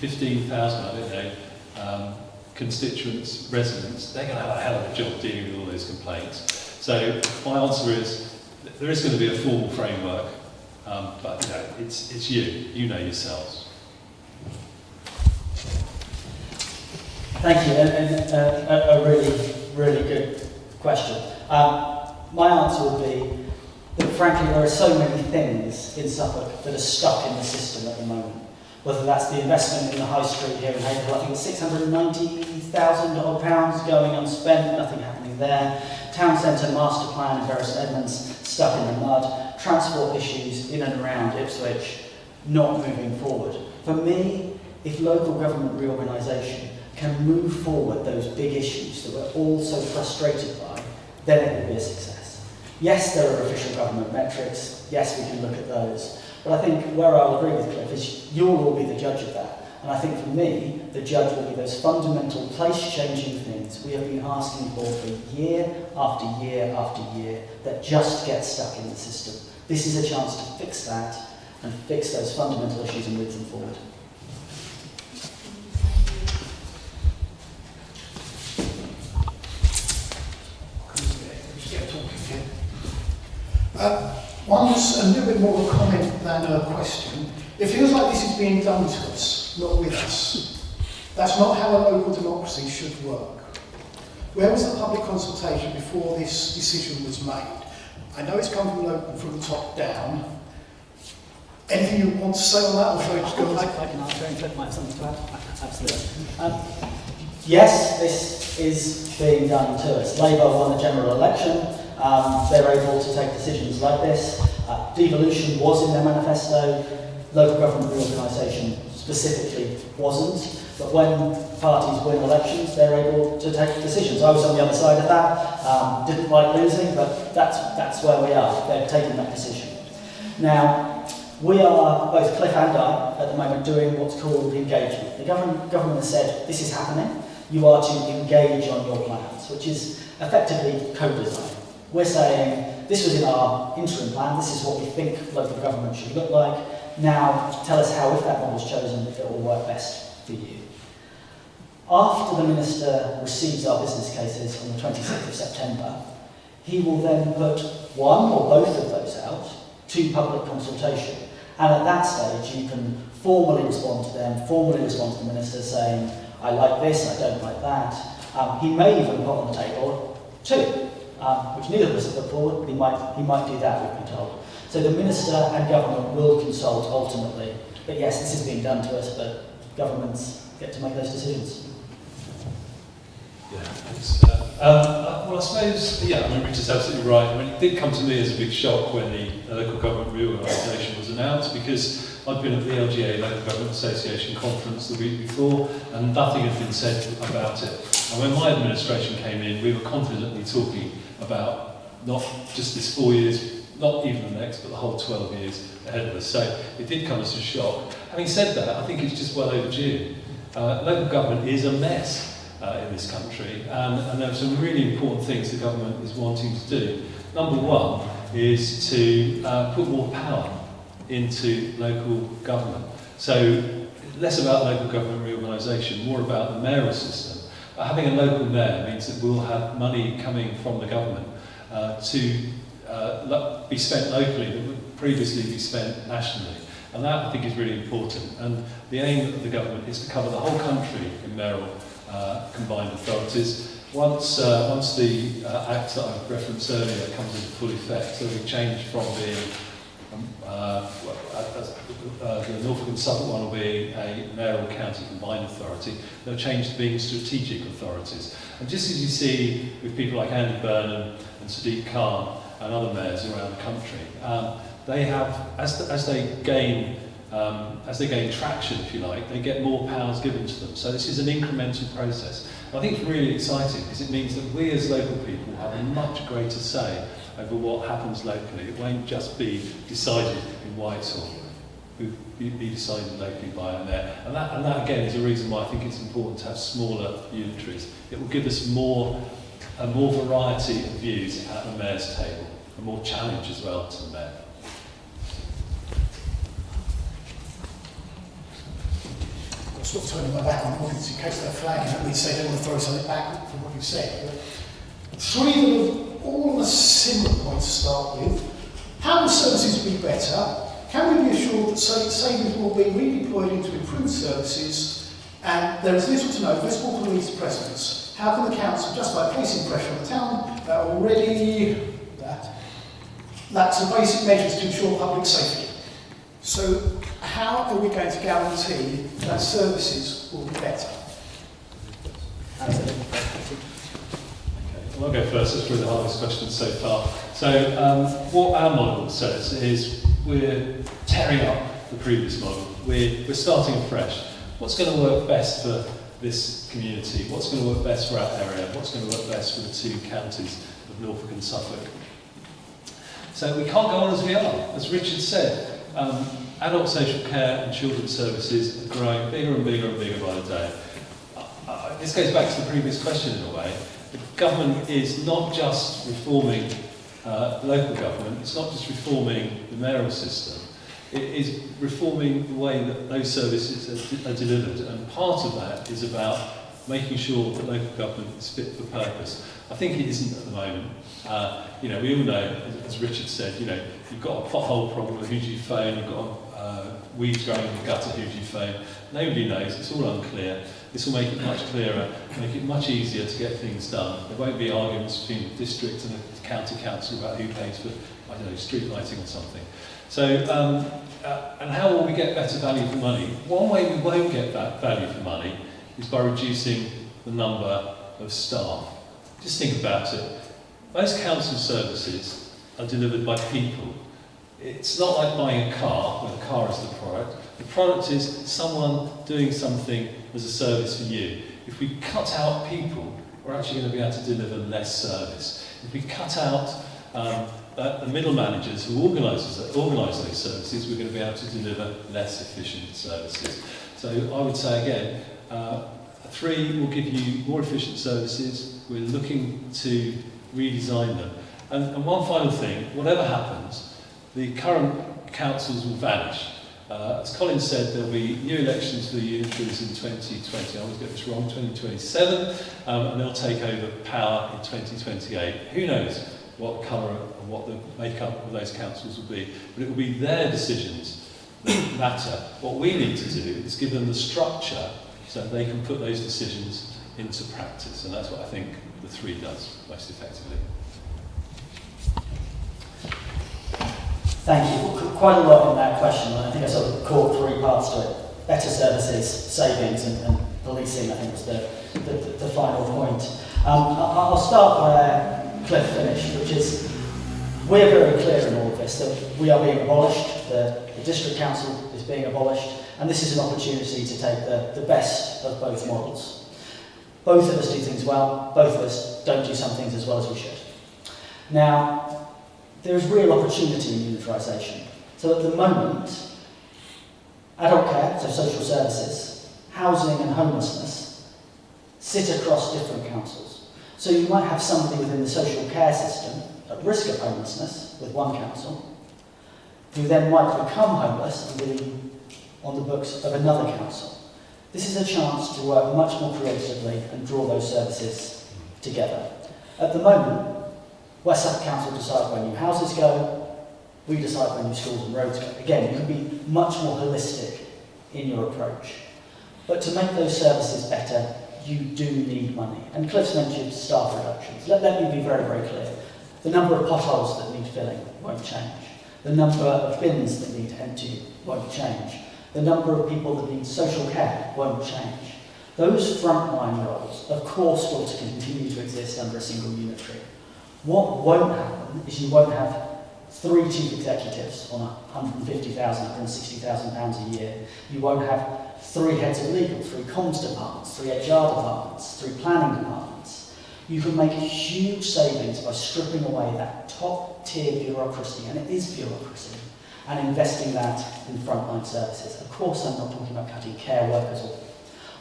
15,000, I don't know, constituents, residents, they're going to have a hell of a job dealing with all those complaints. So my answer is, there is going to be a formal framework, but you know, it's you know yourselves. Thank you, and a really, really good question. My answer would be that frankly there are so many things in Suffolk that are stuck in the system at the moment. Whether that's the investment in the high street here in Haverhill, I think it's £690,000 odd going unspent, nothing happening there. Town centre master plan in Bury St Edmunds stuck in the mud. Transport issues in and around Ipswich not moving forward. For me, if local government reorganisation can move forward those big issues that we're all so frustrated by, then it will be a success. Yes, there are official government metrics. Yes, we can look at those. But I think where I'll agree with Cliff is you'll all be the judge of that. And I think for me, the judge will be those fundamental place-changing things we have been asking for year after year after year that just get stuck in the system. This is a chance to fix that and fix those fundamental issues and move them forward. One's a little bit more of a comment than a question. It feels like this is being done to us, not with us. That's not how a local democracy should work. Where was the public consultation before this decision was made? I know it's come from the top down. Anything you want to say on that, or shall I just go on? I can answer, and Cliff might have something to add. Absolutely. Yes, this is being done to us. Labour won the general election. They're able to take decisions like this. Devolution was in their manifesto. Local government reorganisation specifically wasn't. But when parties win elections, they're able to take decisions. I was on the other side of that. Didn't like losing, but that's where we are. They're taking that decision. Now, we are, both Cliff and I, at the moment doing what's called engagement. The government has said, this is happening. You are to engage on your plans, which is effectively co-design. We're saying, this was in our interim plan, this is what we think local government should look like. now tell us how, if that model is chosen, it will work best for you. After the Minister receives our business cases on the 26th of September, he will then put one or both of those out to public consultation. And at that stage, you can formally respond to them, formally respond to the Minister saying, I like this, I don't like that. He may even put on the table two, which neither of us have put forward, but he might do that, we've been told. So the Minister and Government will consult ultimately. But yes, this is being done to us, but governments get to make those decisions. Yeah, thanks. Well, I suppose, yeah, I mean, Richard's absolutely right. I mean, it did come to me as a big shock when the Local Government Reorganisation was announced, because I'd been at the LGA, Local Government Association conference the week before, and nothing had been said about it. And when my administration came in, we were confidently talking about not just this 4 years, not even the next, but the whole 12 years ahead of us. So it did come as a shock. Having said that, I think it's just well overdue. Local government is a mess in this country, and there are some really important things the government is wanting to do. Number one is to put more power into local government. So less about local government reorganisation, more about the mayoral system. Having a local mayor means that we'll have money coming from the government to be spent locally that would previously be spent nationally. And that, I think, is really important. And the aim of the government is to cover the whole country in mayoral combined authorities. Once the Act that I referenced earlier comes into full effect, so we change from being the Norfolk and Suffolk one will be a mayoral county combined authority, they'll change to being strategic authorities. And just as you see with people like Andy Burnham and Sadiq Khan and other mayors around the country, they have, as they gain traction, if you like, they get more powers given to them. So this is an incremental process. I think it's really exciting because it means that we as local people have a much greater say over what happens locally. It won't just be decided in Whitehall. It will be decided locally by a mayor. And that again is a reason why I think it's important to have smaller unitaries. It will give us a more variety of views at the mayor's table, and more challenge as well to the mayor. I'll stop turning my back on the audience in case they're flagging at me, say they want to throw something back from what you've said. But three of all of the similar points to start with. How will services be better? Can we be assured that savings will be redeployed into improved services, and there is little to no visible police presence? How can the council, just by placing pressure on the town, that's the basic measures to ensure public safety? So how are we going to guarantee that services will be better? Well, I'll go first. That's probably the hardest question so far. So what our model says is we're tearing up the previous model. We're starting afresh. What's going to work best for this community? What's going to work best for our area? What's going to work best for the two counties of Norfolk and Suffolk? So we can't go on as we are. As Richard said, adult social care and children's services are growing bigger and bigger and bigger by the day. This goes back to the previous question in a way. The government is not just reforming local government, it's not just reforming the mayoral system, it is reforming the way that those services are delivered, and part of that is about making sure that local government is fit for purpose. I think it isn't at the moment. We all know, as Richard said, you've got a pothole problem, who do you phone, you've got weeds growing in the gutter, who do you phone? Nobody knows, it's all unclear. This will make it much clearer, make it much easier to get things done. There won't be arguments between the district and the county council about who pays for, I don't know, street lighting or something. So, and how will we get better value for money? One way we won't get that value for money is by reducing the number of staff. Just think about it. Most council services are delivered by people. It's not like buying a car, where the car is the product. The product is someone doing something as a service for you. If we cut out people, we're actually going to be able to deliver less service. If we cut out the middle managers who organise those services, we're going to be able to deliver less efficient services. So I would say again, 3 will give you more efficient services. We're looking to redesign them. And one final thing, whatever happens, the current councils will vanish. As Colin said, there'll be new elections for the unitaries in 2020. I always get this wrong, 2027, and they'll take over power in 2028. Who knows what colour and what the makeup of those councils will be, but it will be their decisions that matter. What we need to do is give them the structure so they can put those decisions into practice, and that's what I think the 3 does most effectively. Thank you. Quite a lot in that question, and I think I sort of caught 3 parts to it. Better services, savings, and policing, I think was the final point. I'll start where Cliff finished, which is we're very clear in all of this that we are being abolished, the District Council is being abolished, and this is an opportunity to take the best of both models. Both of us do things well, both of us don't do some things as well as we should. Now, there is real opportunity in unitarisation. So at the moment, adult care, so social services, housing and homelessness, sit across different councils. So you might have somebody within the social care system at risk of homelessness with one council, who then might become homeless and be on the books of another council. This is a chance to work much more creatively and draw those services together. At the moment, West Suffolk Council decide where new houses go, we decide where new schools and roads go. Again, you can be much more holistic in your approach. But to make those services better, you do need money. And Cliff's mentioned staff reductions. Let me be very, very clear. The number of potholes that need filling won't change. The number of bins that need emptying won't change. The number of people that need social care won't change. Those frontline roles, of course, will continue to exist under a single unitary. What won't happen is you won't have 3 chief executives on £150,000, £160,000 a year. You won't have 3 heads of legal, 3 comms departments, 3 HR departments, 3 planning departments. You can make huge savings by stripping away that top-tier bureaucracy, and it is bureaucracy, and investing that in frontline services. Of course, I'm not talking about cutting care workers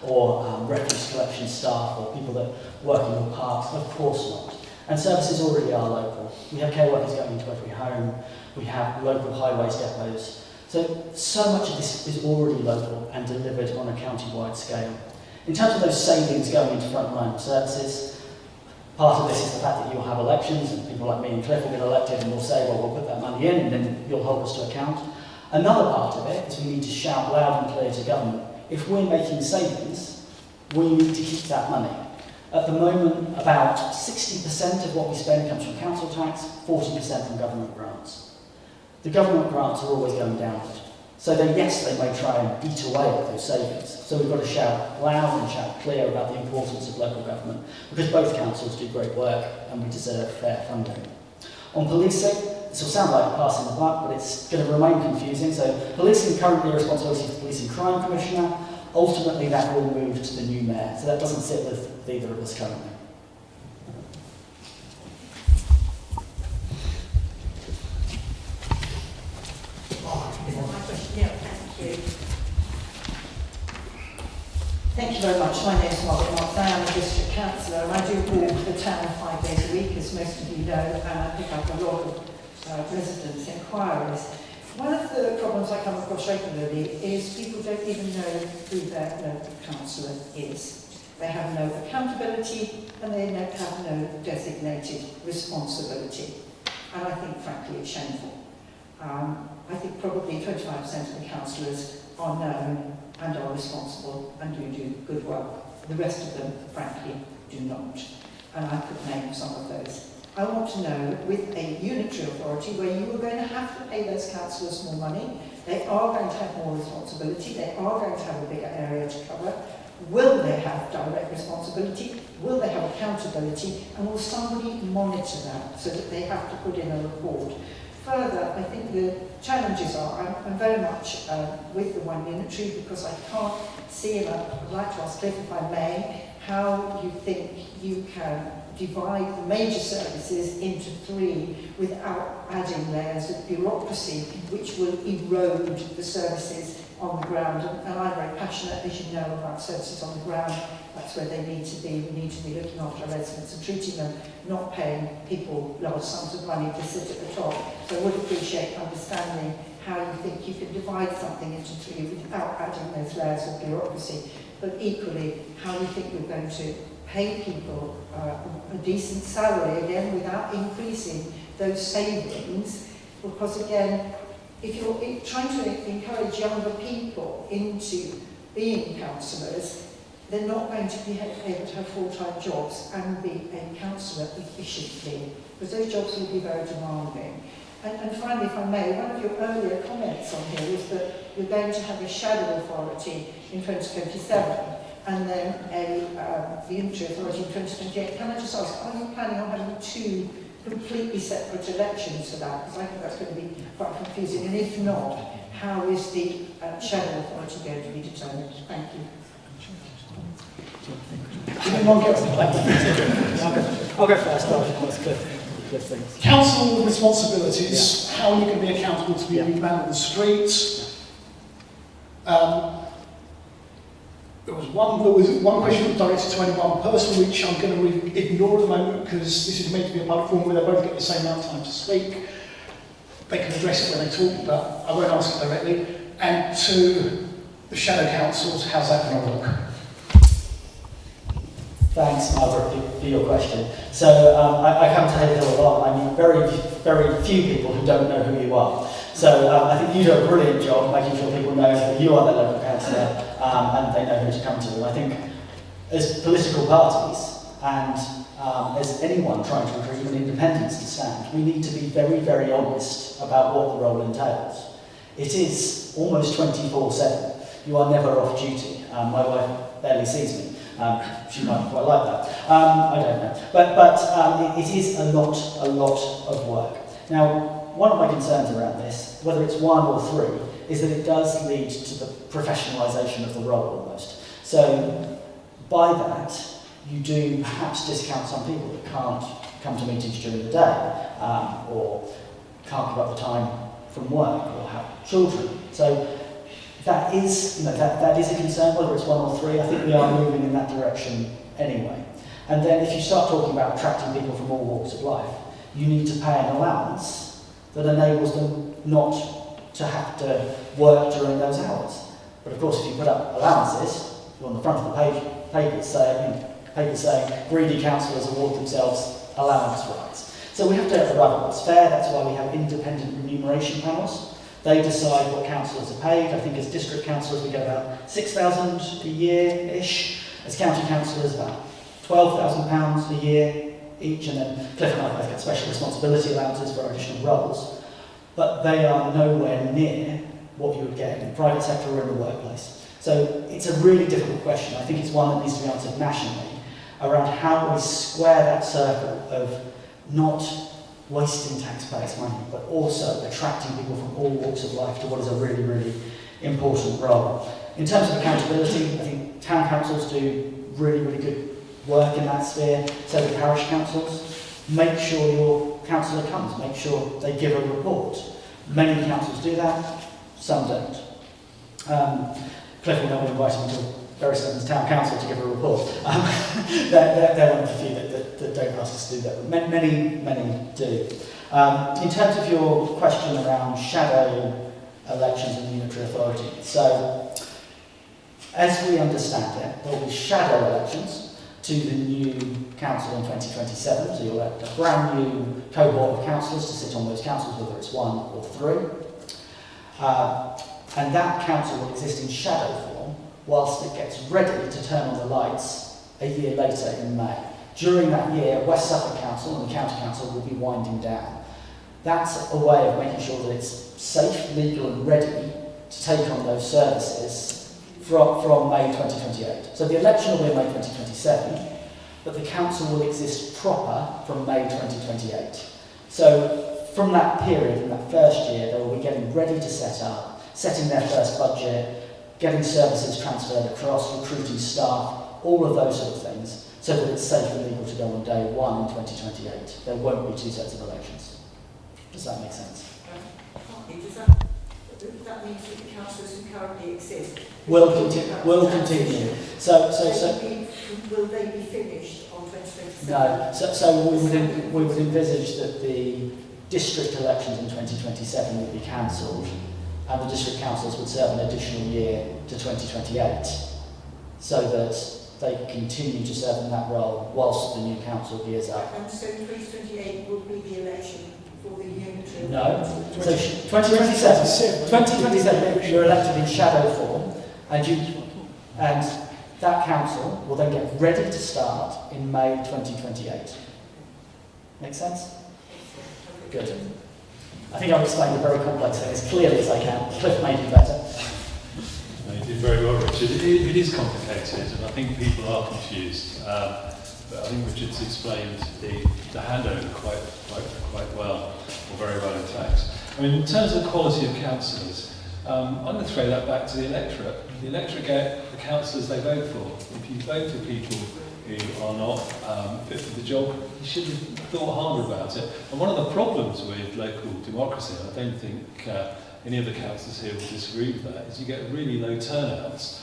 or refuse collection staff or people that work in your parks. Of course not. And services already are local. We have care workers going into every home. We have local highways depots. So much of this is already local and delivered on a county-wide scale. In terms of those savings going into frontline services, part of this is the fact that you'll have elections and people like me and Cliff will get elected and we'll say, well, we'll put that money in and then you'll hold us to account. Another part of it is we need to shout loud and clear to government. If we're making savings, we need to keep that money. At the moment, about 60% of what we spend comes from council tax, 40% from government grants. The government grants are always going downward. So then, yes, they may try and eat away at those savings. So we've got to shout loud and shout clear about the importance of local government, because both councils do great work and we deserve fair funding. On policing, this will sound like passing the buck, but it's going to remain confusing. So policing currently a responsibility for the Police and Crime Commissioner. Ultimately, that will move to the new mayor. So that doesn't sit with either of us currently. Is that my question? Yeah, thank you. Thank you very much. My name is Margaret Marks. I am a district councillor and I do walk the town 5 days a week, as most of you know, and I pick up a lot of residents' inquiries. One of the problems I come across regularly is people don't even know who their local councillor is. They have no accountability and they have no designated responsibility. And I think, frankly, it's shameful. I think probably 25% of the councillors are known and are responsible and do good work. The rest of them, frankly, do not. And I could name some of those. I want to know, with a unitary authority where you are going to have to pay those councillors more money, they are going to have more responsibility, they are going to have a bigger area to cover, will they have direct responsibility, will they have accountability, and will somebody monitor that so that they have to put in a report? Further, I think the challenges are, I'm very much with the one unitary because I can't see, and I'd like to ask Cliff if I may, how you think you can divide the major services into 3 without adding layers of bureaucracy which will erode the services on the ground. And I'm very passionate, as you know, about services on the ground. That's where they need to be. We need to be looking after our residents and treating them, not paying people large sums of money to sit at the top. So I would appreciate understanding how you think you can divide something into three without adding those layers of bureaucracy, but equally how you think you're going to pay people a decent salary, again, without increasing those savings, because again, if you're trying to encourage younger people into being councillors, they're not going to be able to have full-time jobs and be a councillor efficiently, because those jobs will be very demanding. And finally, if I may, one of your earlier comments on here was that you're going to have a shadow authority in 2027 and then the unitary authority in 2028. Can I just ask, are you planning on having two completely separate elections for that? Because I think that's going to be quite confusing. And if not, how is the shadow authority going to be determined? Thank you. I'll go first. Council responsibilities, how are you going to be accountable to be rebalanced the streets? There was one question directed to only one person, which I'm going to ignore at the moment because this is meant to be a public forum where they both get the same amount of time to speak. They can address it when they talk, but I won't ask it directly. And to the shadow councils, how's that going to work? Thanks, Margaret, for your question. So I come to Haverhill a lot. I meet very few people who don't know who you are. So I think you do a brilliant job making sure people know that you are their local councillor and they know who to come to. And I think as political parties and as anyone trying to recruit even independents to stand, we need to be very, very honest about what the role entails. It is almost 24/7. You are never off duty. My wife barely sees me. She might quite like that. I don't know. But it is a lot of work. Now, one of my concerns around this, whether it's one or three, is that it does lead to the professionalisation of the role almost. So by that, you do perhaps discount some people that can't come to meetings during the day or can't give up the time from work or have children. So that is, that is a concern, whether it's one or three. I think we are moving in that direction anyway. And then if you start talking about attracting people from all walks of life, you need to pay an allowance that enables them not to have to work during those hours. But of course, if you put up allowances, on the front of the papers saying greedy councillors award themselves allowance rights. So we have to arrive at what's fair. That's why we have independent remuneration panels. They decide what councillors are paid. I think as district councillors we get about £6,000 a year-ish. As county councillors about £12,000 a year each, and then Cliff and I both get special responsibility allowances for our additional roles. But they are nowhere near what you would get in the private sector or in the workplace. So it's a really difficult question. I think it's one that needs to be answered nationally around how we square that circle of not wasting taxpayers' money, but also attracting people from all walks of life to what is a really, really important role. In terms of accountability, I think town councils do really, really good work in that sphere, so do parish councils. Make sure your councillor comes, make sure they give a report. Many councils do that, some don't. Cliff will not be inviting me to Bury Stone's Town Council to give a report. They're one of the few that don't ask us to do that, but many do. In terms of your question around shadow elections and unitary authority, so as we understand it, there will be shadow elections to the new council in 2027, so you'll elect a brand new cohort of councillors to sit on those councils, whether it's one or three. And that council will exist in shadow form whilst it gets ready to turn on the lights a year later in May. During that year, West Suffolk Council and the County Council will be winding down. That's a way of making sure that it's safe, legal and ready to take on those services from May 2028. So the election will be in May 2027, but the council will exist proper from May 2028. So from that period, in that first year, they will be getting ready to set up, setting their first budget, getting services transferred across, recruiting staff, all of those sort of things, so that it's safe and legal to go on day one in 2028. There won't be two sets of elections. Does that make sense? Does that mean that the councillors who currently exist will continue. So will they be finished on 2027? No. So we would envisage that the district elections in 2027 would be cancelled, and the district councils would serve an additional year to 2028, so that they continue to serve in that role whilst the new council gears up. And so 2028 would be the election for the unitary? No. So 2027, you're elected in shadow form, and that council will then get ready to start in May 2028. Make sense? Good. I think I've explained a very complex thing as clearly as I can. Cliff made it better. No, you did very well, Richard. It is complicated, and I think people are confused. But I think Richard's explained the handover quite well, or very well, in fact. I mean, in terms of the quality of councillors, I'm going to throw that back to the electorate. The electorate get the councillors they vote for. If you vote for people who are not fit for the job, you should have thought harder about it. And one of the problems with local democracy, and I don't think any of the councillors here will disagree with that, is you get really low turnouts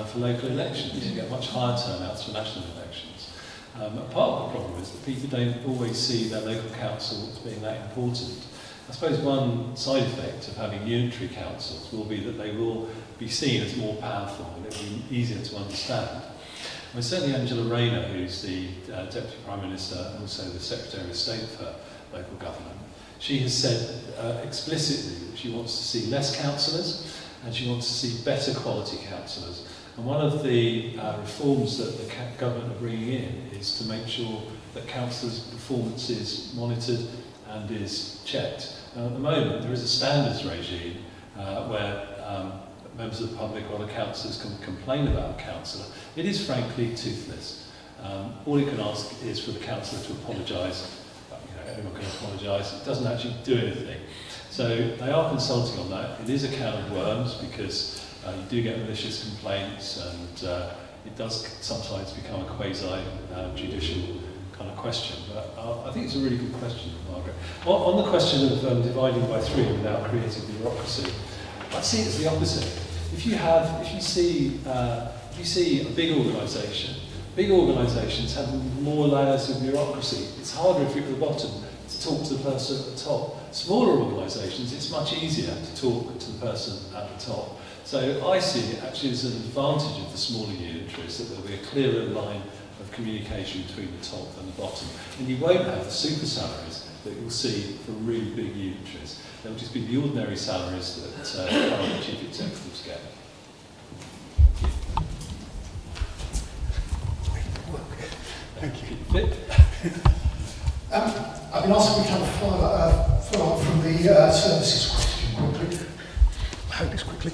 for local elections. You get much higher turnouts for national elections. And part of the problem is that people don't always see their local council as being that important. I suppose one side effect of having unitary councils will be that they will be seen as more powerful and it will be easier to understand. I mean, certainly Angela Rayner, who's the Deputy Prime Minister and also the Secretary of State for local government, she has said explicitly that she wants to see less councillors and she wants to see better quality councillors. And one of the reforms that the government are bringing in is to make sure that councillors' performance is monitored and is checked. Now, at the moment, there is a standards regime where members of the public or other councillors can complain about a councillor. It is frankly toothless. All you can ask is for the councillor to apologise. Anyone can apologise. It doesn't actually do anything. So they are consulting on that. It is a can of worms because you do get malicious complaints and it does sometimes become a quasi-judicial kind of question. But I think it's a really good question, Margaret. On the question of dividing by three without creating bureaucracy, I see it as the opposite. If you see a big organisation, big organisations have more layers of bureaucracy. It's harder if you're at the bottom to talk to the person at the top. Smaller organisations, it's much easier to talk to the person at the top. So I see it actually as an advantage of the smaller unitaries that there'll be a clearer line of communication between the top and the bottom. And you won't have the super salaries that you'll see for really big unitaries. They'll just be the ordinary salaries that current chief executives get. Thank you. I've been asked if we can follow up from the services question quickly. I hope it's quickly.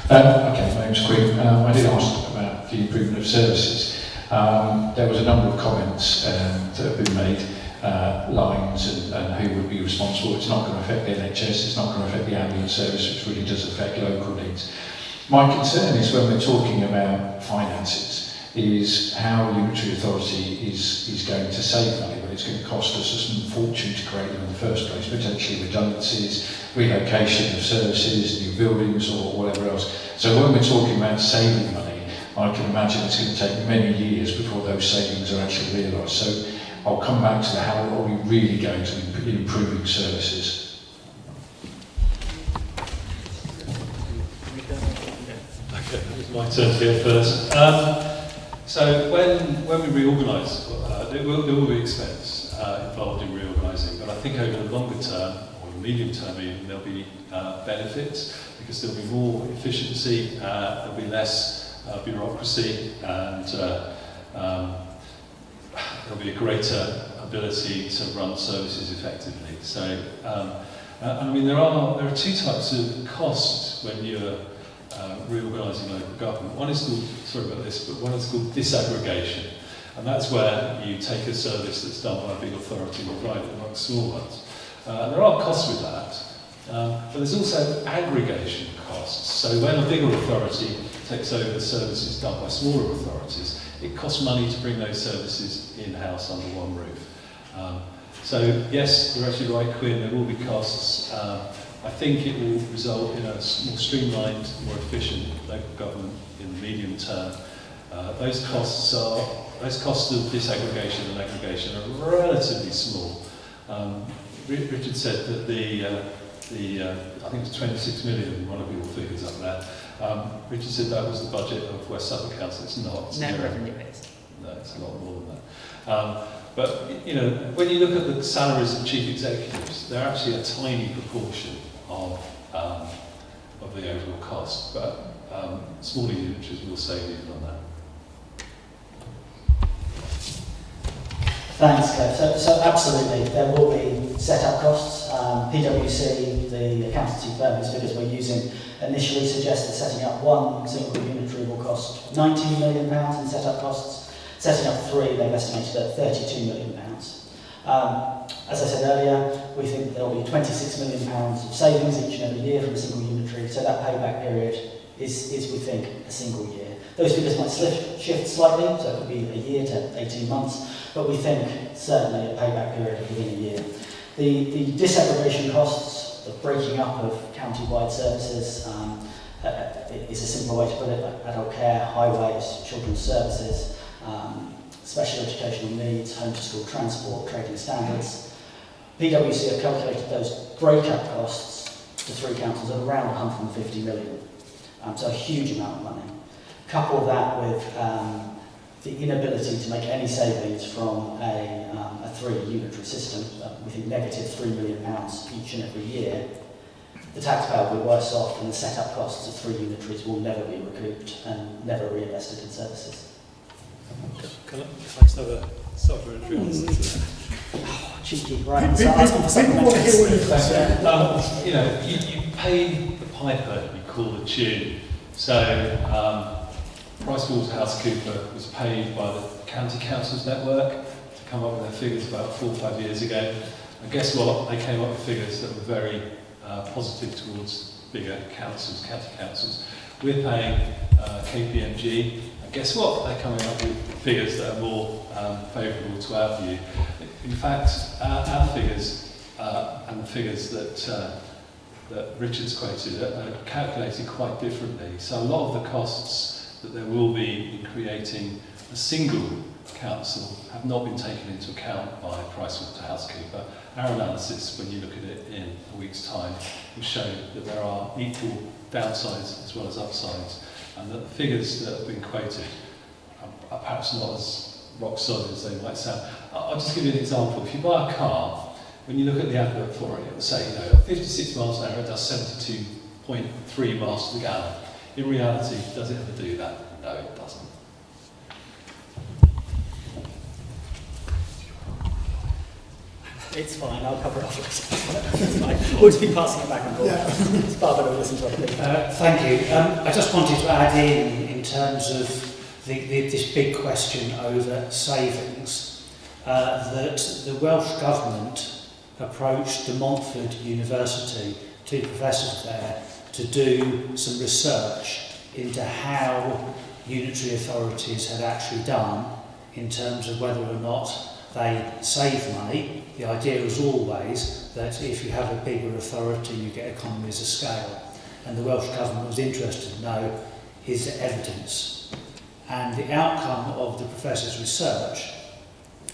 Okay, my name's Quinn. I did ask about the improvement of services. There was a number of comments that have been made, lines and who would be responsible. It's not going to affect the NHS, it's not going to affect the ambulance service, which really does affect local needs. My concern is when we're talking about finances, is how unitary authority is going to save money, but it's going to cost us a fortune to create them in the first place, potentially redundancies, relocation of services, new buildings or whatever else. So when we're talking about saving money, I can imagine it's going to take many years before those savings are actually realised. So I'll come back to how are we really going to be improving services. Okay, it's my turn to go first. So when we reorganise, there will be expense involved in reorganising, but I think over the longer term, or the medium term even, there'll be benefits, because there'll be more efficiency, there'll be less bureaucracy, and there'll be a greater ability to run services effectively. So, I mean, there are two types of costs when you're reorganising local government. One is called, sorry about this, but one is called disaggregation, and that's where you take a service that's done by a big authority and provide it amongst small ones. And there are costs with that, but there's also aggregation costs. So when a bigger authority takes over services done by smaller authorities, it costs money to bring those services in-house under one roof. So yes, you're actually right, Quinn, there will be costs. I think it will result in a more streamlined, more efficient local government in the medium term. Those costs of disaggregation and aggregation are relatively small. Richard said that the I think it's 26 million, one of your figures up there. Richard said that was the budget of West Suffolk Council. It's not. It's Net zero. revenue is. No, it's a lot more than that. But, you know, when you look at the salaries of chief executives, they're actually a tiny proportion of the overall cost. But smaller unitaries will save even on that. Thanks, Cliff. So absolutely, there will be set-up costs. PwC, the accountancy firm whose figures we're using, initially suggests that setting up one single unitary will cost £19 million in set-up costs. Setting up three, they've estimated at £32 million. As I said earlier, we think there will be £26 million of savings each and every year from a single unitary, so that payback period is we think, a single year. Those figures might shift slightly, so it could be a year to 18 months, but we think certainly a payback period within a year. The disaggregation costs, the breaking up of county-wide services, is a simple way to put it, like adult care, highways, children's services, special educational needs, home to school transport, trading standards. PwC have calculated those break-up costs to three councils at around 150 million. So a huge amount of money. Couple that with the inability to make any savings from a three-unitary system, we think negative £3 million each and every year, the taxpayer will be worse off, and the set-up costs of three unitaries will never be recouped and never reinvested in services. Can I just have a supplementary answer to that? Oh, cheeky, right? So asking for People want to hear what you've got to say. You know, you pay the piper, you call the tune. So, PricewaterhouseCoopers was paid by the County Councils network to come up with their figures about 4 or 5 years ago. And guess what? They came up with figures that were very positive towards bigger councils, county councils. We're paying KPMG. And guess what? They're coming up with figures that are more favourable to our view. In fact, our figures and the figures that Richard's quoted are calculated quite differently. So a lot of the costs that there will be in creating a single council have not been taken into account by PricewaterhouseCoopers. Our analysis, when you look at it in a week's time, will show that there are equal downsides as well as upsides, and that the figures that have been quoted are perhaps not as rock solid as they might sound. I'll just give you an example. If you buy a car, when you look at the advert for it, it will say, you know, at 56 miles an hour, it does 72.3 miles to the gallon. In reality, does it ever do that? No, it doesn't. It's fine, I'll cover it off. It's fine. We'll just be passing it back and forth. It's far better to listen to other people. Thank you. I just wanted to add in terms of this big question over savings, that the Welsh Government approached De Montfort University, two professors there, to do some research into how unitary authorities had actually done in terms of whether or not they save money. The idea was always that if you have a bigger authority, you get economies of scale. And the Welsh Government was interested to know, is there evidence? And the outcome of the professor's research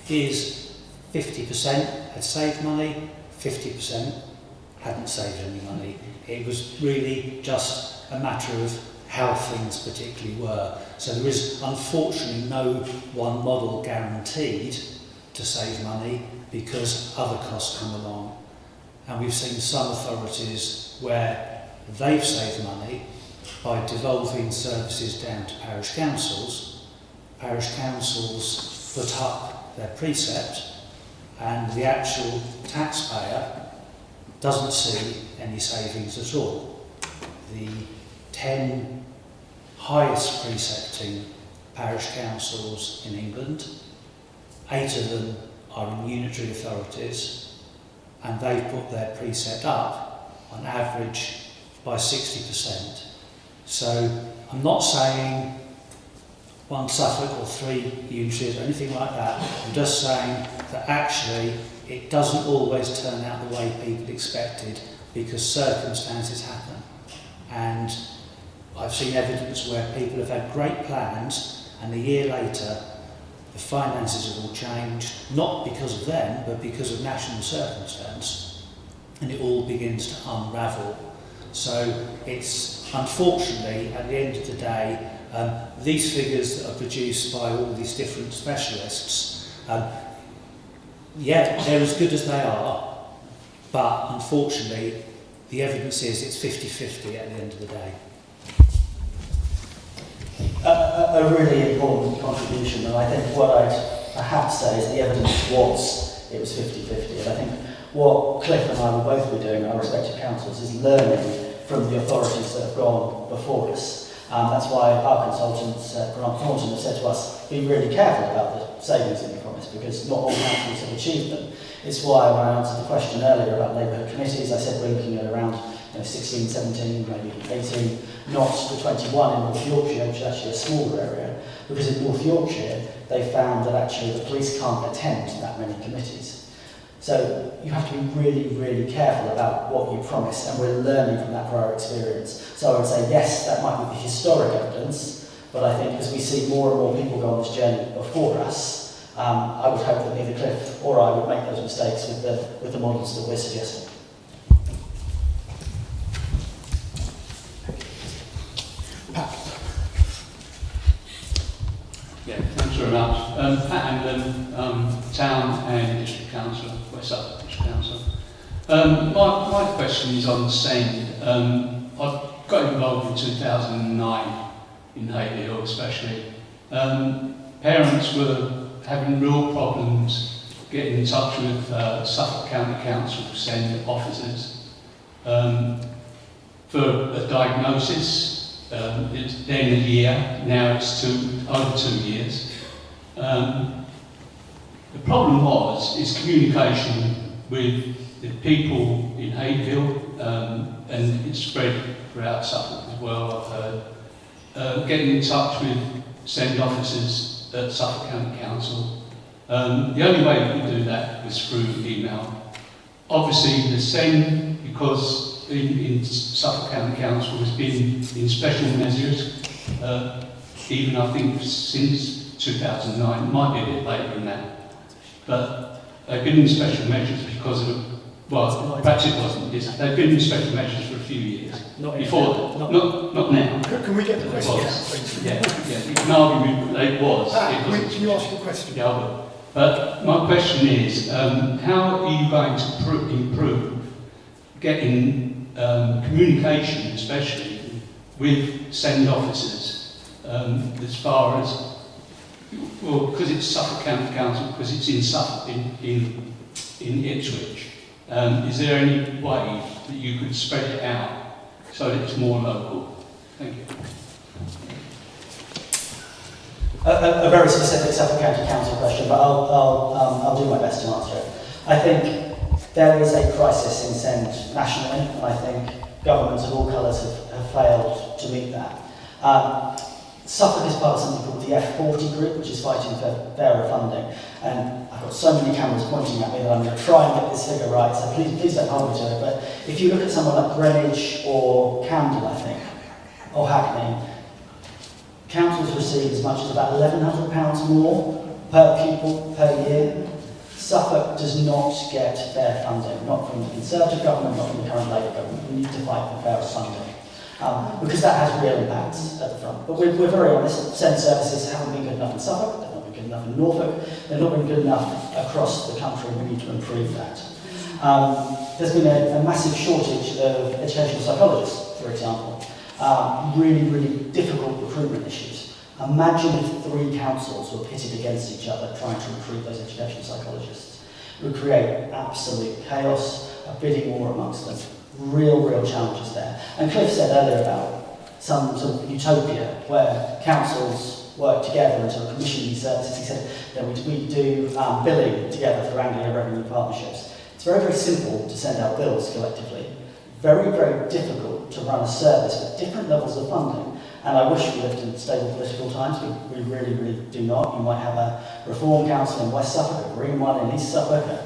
is 50% had saved money, 50% hadn't saved any money. It was really just a matter of how things particularly were. So there is unfortunately no one model guaranteed to save money because other costs come along. And we've seen some authorities where they've saved money by devolving services down to parish councils. Parish councils put up their precept and the actual taxpayer doesn't see any savings at all. The 10 highest precepting parish councils in England, 8 of them are in unitary authorities, and they've put their precept up on average by 60%. So I'm not saying one Suffolk or 3 unitaries or anything like that. I'm just saying that actually it doesn't always turn out the way people expected because circumstances happen. And I've seen evidence where people have had great plans and a year later the finances have all changed, not because of them, but because of national circumstance. and it all begins to unravel. So it's, unfortunately, at the end of the day, these figures that are produced by all these different specialists, yeah, they're as good as they are, but unfortunately, the evidence is it's 50-50 at the end of the day. A really important contribution, and I think what I'd perhaps say is the evidence was it was 50-50, and I think what Cliff and I will both be doing in our respective councils is learning from the authorities that have gone before us. That's why our consultants at Grant Thornton have said to us, be really careful about the savings that you promise, because not all councils have achieved them. It's why when I answered the question earlier about neighbourhood committees, I said we're looking at around 16, 17, maybe 18, not the 21 in North Yorkshire, which is actually a smaller area, because in North Yorkshire they found that actually the police can't attend that many committees. So you have to be really, really careful about what you promise, and we're learning from that prior experience. So I would say, yes, that might be the historic evidence, but I think as we see more and more people go on this journey before us, I would hope that neither Cliff or I would make those mistakes with the models that we're suggesting. Yeah, thanks very much. Pat Hamlin, Town and District Council, West Suffolk District Council. My question is on the send. I got involved in 2009 in Haverhill especially. Parents were having real problems getting in touch with Suffolk County Council to send officers for a diagnosis. It's then a year, now it's over 2 years. The problem is communication with the people in Haverhill, and it's spread throughout Suffolk as well, I've heard. Getting in touch with send officers at Suffolk County Council. The only way we could do that was through email. Obviously the send, because in Suffolk County Council has been in special measures, even I think since 2009, it might be a bit later than that, but they've been in special measures because of, well, perhaps it wasn't, they've been in special measures for a few years. Not now. Can we get the question? Yeah, you can argue that it was. Can you ask your question? Yeah, I will. But my question is, how are you going to improve getting communication, especially with send officers, as far as, well, because it's Suffolk County Council, because it's in Suffolk, in Ipswich, is there any way that you could spread it out so that it's more local? Thank you. A very specific Suffolk County Council question, but I'll do my best to answer it. I think there is a crisis in send nationally, and I think governments of all colours have failed to meet that. Suffolk is part of something called the F40 group, which is fighting for fairer funding. And I've got so many cameras pointing at me that I'm going to try and get this figure right, so please don't hold me to it. But if you look at somewhere like Greenwich or Camden, I think, or Hackney, councils receive as much as about £1,100 more per pupil per year. Suffolk does not get fair funding, not from the Conservative government, not from the current Labour government. We need to fight for fairer funding, because that has real impacts at the front. But we're very honest, send services haven't been good enough in Suffolk, they've not been good enough in Norfolk, they've not been good enough across the country, we need to improve that. There's been a massive shortage of educational psychologists, for example. Really, really difficult recruitment issues. Imagine if 3 councils were pitted against each other trying to recruit those educational psychologists. It would create absolute chaos, a bidding war amongst them. Real challenges there. And Cliff said earlier about some sort of utopia where councils work together and sort of commission these services. He said that we do billing together through Anglia Revenue Partnerships. It's very, very simple to send out bills collectively. Very, very difficult to run a service with different levels of funding. And I wish we lived in stable political times. We really, really do not. You might have a Reform Council in West Suffolk, a Green one in East Suffolk, a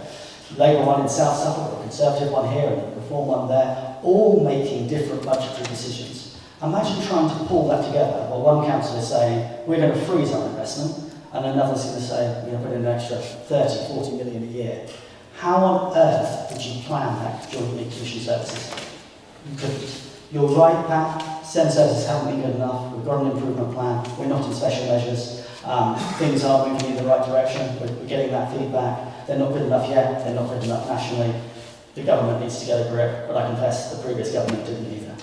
Labour one in South Suffolk, a Conservative one here, and a Reform one there, all making different budgetary decisions. Imagine trying to pull that together. Well, one council is saying, we're going to freeze our investment, and another's going to say, we're going to put in an extra 30, 40 million a year. How on earth would you plan that jointly commissioned services? You couldn't. You're right, Pat, SEND services haven't been good enough. We've got an improvement plan. We're not in special measures. Things are moving in the right direction. We're getting that feedback. They're not good enough yet. They're not good enough nationally. The government needs to get a grip, but I confess the previous government didn't either.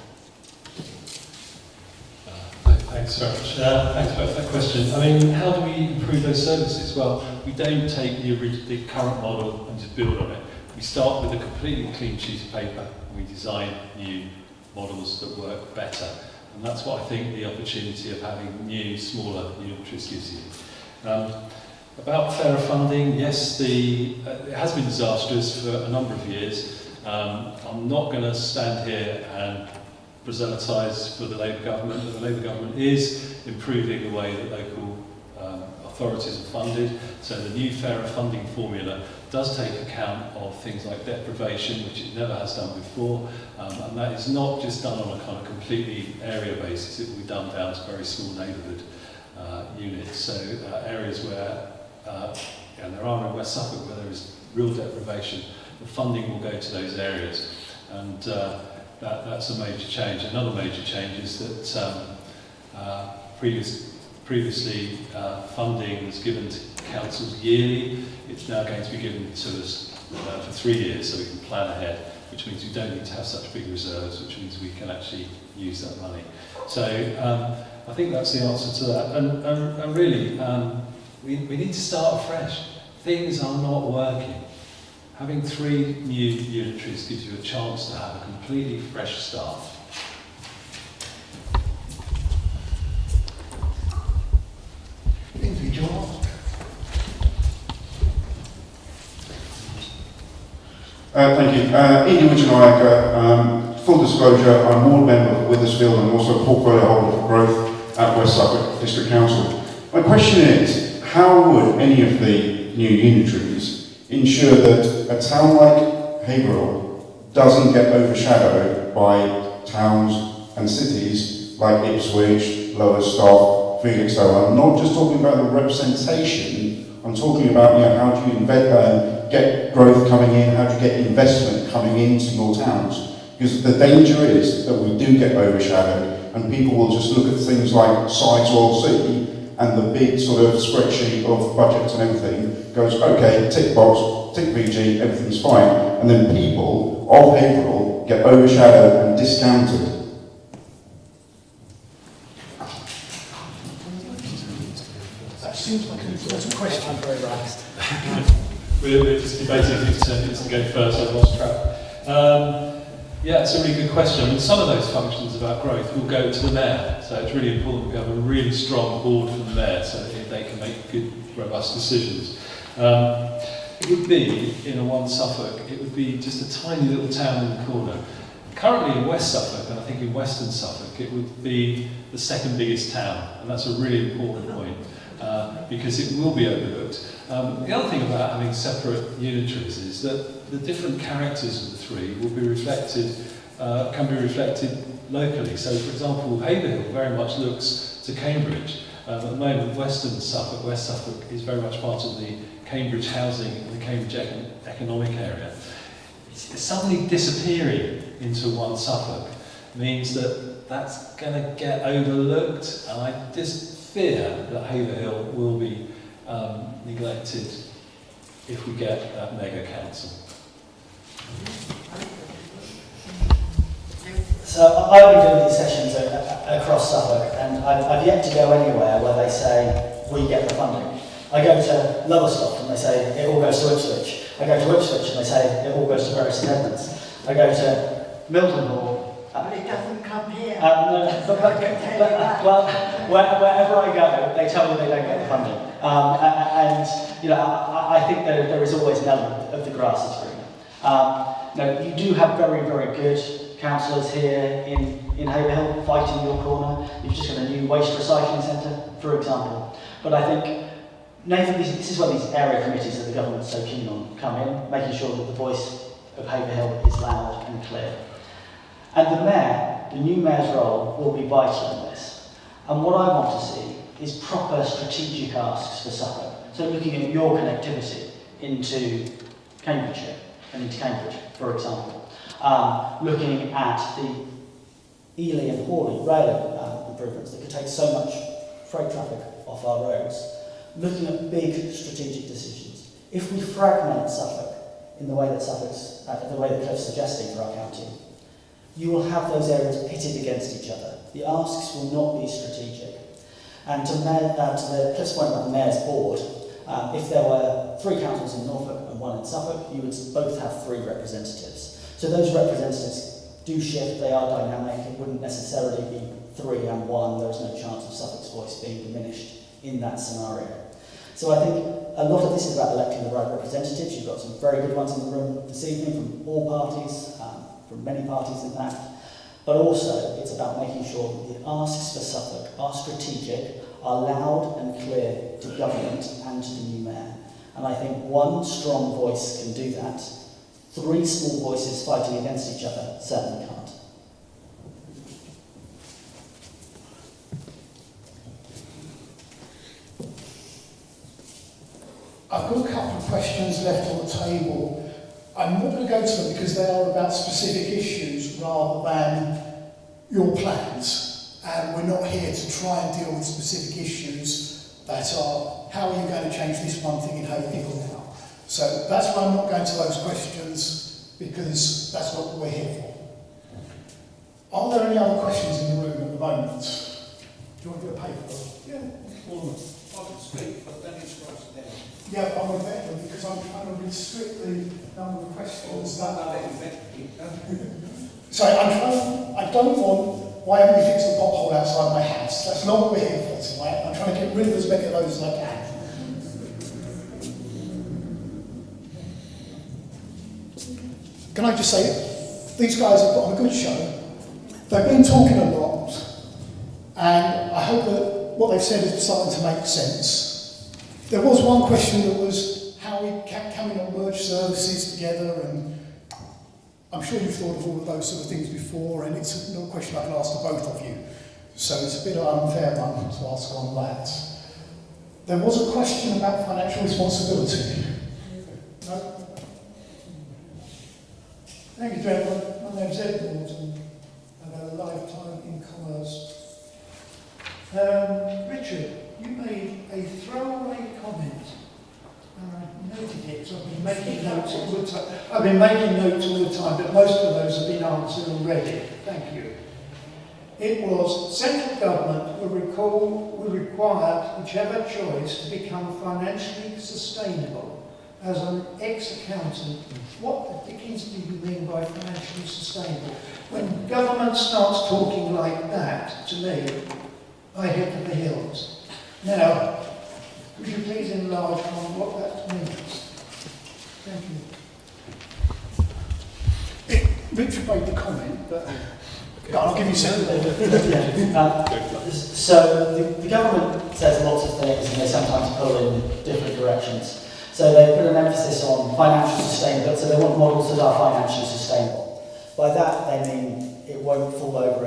Thanks very much. Thanks for that question. I mean, how do we improve those services? Well, we don't take the current model and just build on it. We start with a completely clean sheet of paper and we design new models that work better. And that's what I think the opportunity of having new, smaller unitaries gives you. About fairer funding, yes, it has been disastrous for a number of years. I'm not going to stand here and proselytise for the Labour government, but the Labour government is improving the way that local authorities are funded. So the new fairer funding formula does take account of things like deprivation, which it never has done before, and that is not just done on a kind of completely area basis. It will be done down to very small neighbourhood units. So areas where, and there are in West Suffolk where there is real deprivation, the funding will go to those areas, and that's a major change. Another major change is that previously funding was given to councils yearly. It's now going to be given to us for 3 years, so we can plan ahead, which means we don't need to have such big reserves, which means we can actually use that money. So I think that's the answer to that. And really, we need to start afresh. Things are not working. Having 3 new unitaries gives you a chance to have a completely fresh start. Thank you. Ian Richard Rout, full disclosure, I'm ward member for Withersfield and also portfolio holder for growth at West Suffolk District Council. My question is, how would any of the new unitaries ensure that a town like Haverhill doesn't get overshadowed by towns and cities like Ipswich, Lowestoft, Felixstowe? I'm not just talking about the representation, I'm talking about how do you get growth coming in, how do you get investment coming into your towns? Because the danger is that we do get overshadowed and people will just look at things like size or sea and the big sort of spreadsheet of budgets and everything goes, okay, tick box, tick VG, everything's fine. And then people of Haverhill get overshadowed and discounted. That seems like an important question. I'm very relaxed. We're just debating whose turn it is to go first. I've lost track. Yeah, it's a really good question. I mean, some of those functions about growth will go to the mayor, so it's really important we have a really strong board from the mayor so that they can make good, robust decisions. It would be, in a one Suffolk, it would be just a tiny little town in the corner. Currently in West Suffolk, and I think in Western Suffolk, it would be the second biggest town, and that's a really important point, because it will be overlooked. The other thing about having separate unitaries is that the different characters of the 3 will be reflected, can be reflected locally. So, for example, Haverhill very much looks to Cambridge. At the moment, West Suffolk is very much part of the Cambridge housing and the Cambridge economic area. It's suddenly disappearing into one Suffolk means that that's going to get overlooked, and I just fear that Haverhill will be neglected if we get that mega council. So I've been doing these sessions across Suffolk, and I've yet to go anywhere where they say, we get the funding. I go to Lowestoft and they say, it all goes to Ipswich. I go to Ipswich and they say, it all goes to Bury St Edmunds. I go to Mildenhall. But it doesn't come here. Well, wherever I go, they tell me they don't get the funding. I think there is always an element of the grass is greener. Now, you do have very, very good councillors here in Haverhill fighting your corner. You've just got a new waste recycling centre, for example. But I think, Nathan, this is where these area committees that the government's so keen on come in, making sure that the voice of Haverhill is loud and clear. And the mayor, the new mayor's role, will be vital in this. And what I want to see is proper strategic asks for Suffolk. So looking at your connectivity into Cambridgeshire and into Cambridge, for example. Looking at the Ely and Hawley rail improvements that could take so much freight traffic off our roads. Looking at big strategic decisions. If we fragment Suffolk in the way that Cliff's suggesting for our county, you will have those areas pitted against each other. The asks will not be strategic. And to Cliff's point about the Mayor's Board, if there were 3 councils in Norfolk and 1 in Suffolk, you would both have 3 representatives. So those representatives do shift, they are dynamic, it wouldn't necessarily be 3 and 1, there's no chance of Suffolk's voice being diminished in that scenario. So I think a lot of this is about electing the right representatives. You've got some very good ones in the room this evening from all parties, from many parties in that. But also, it's about making sure that the asks for Suffolk are strategic, are loud and clear to government and to the new mayor. And I think 1 strong voice can do that. 3 small voices fighting against each other certainly can't. I've got a couple of questions left on the table. I'm not going to go to them because they are about specific issues rather than your plans. And we're not here to try and deal with specific issues that are, how are you going to change this one thing in Haverhill now? So that's why I'm not going to those questions, because that's not what we're here for. Are there any other questions in the room at the moment? Do you want to do a paper? Yeah, well, I can speak, but then it's right to them. Yeah, but I'm a veteran because I'm trying to restrict the number of questions that Sorry, I don't want, why haven't you fixed the pothole outside my house? That's not what we're here for tonight. I'm trying to get rid of as many of those as I can. Can I just say, these guys have got on a good show. They've been talking a lot, and I hope that what they've said is starting to make sense. There was one question that was, can we not merge services together? And I'm sure you've thought of all of those sort of things before, and it's not a question I can ask to both of you. So it's a bit of an unfair one to ask on that. There was a question about financial responsibility. No? Thank you, gentlemen. My name's Ed Norton. I've had a lifetime in commerce. Richard, you made a throwaway comment, and I noted it, so I've been making notes all the time. But most of those have been answered already. Thank you. It was central government will require whichever choice to become financially sustainable. As an ex-accountant, what the dickens do you mean by financially sustainable? When government starts talking like that to me, I head for the hills. Now, could you please enlarge on what that means? Thank you. Richard made the comment, but I'll give you a second. So the government says lots of things, and they sometimes pull in different directions. So they put an emphasis on financial sustainability, so they want models that are financially sustainable. By that, they mean it won't fall over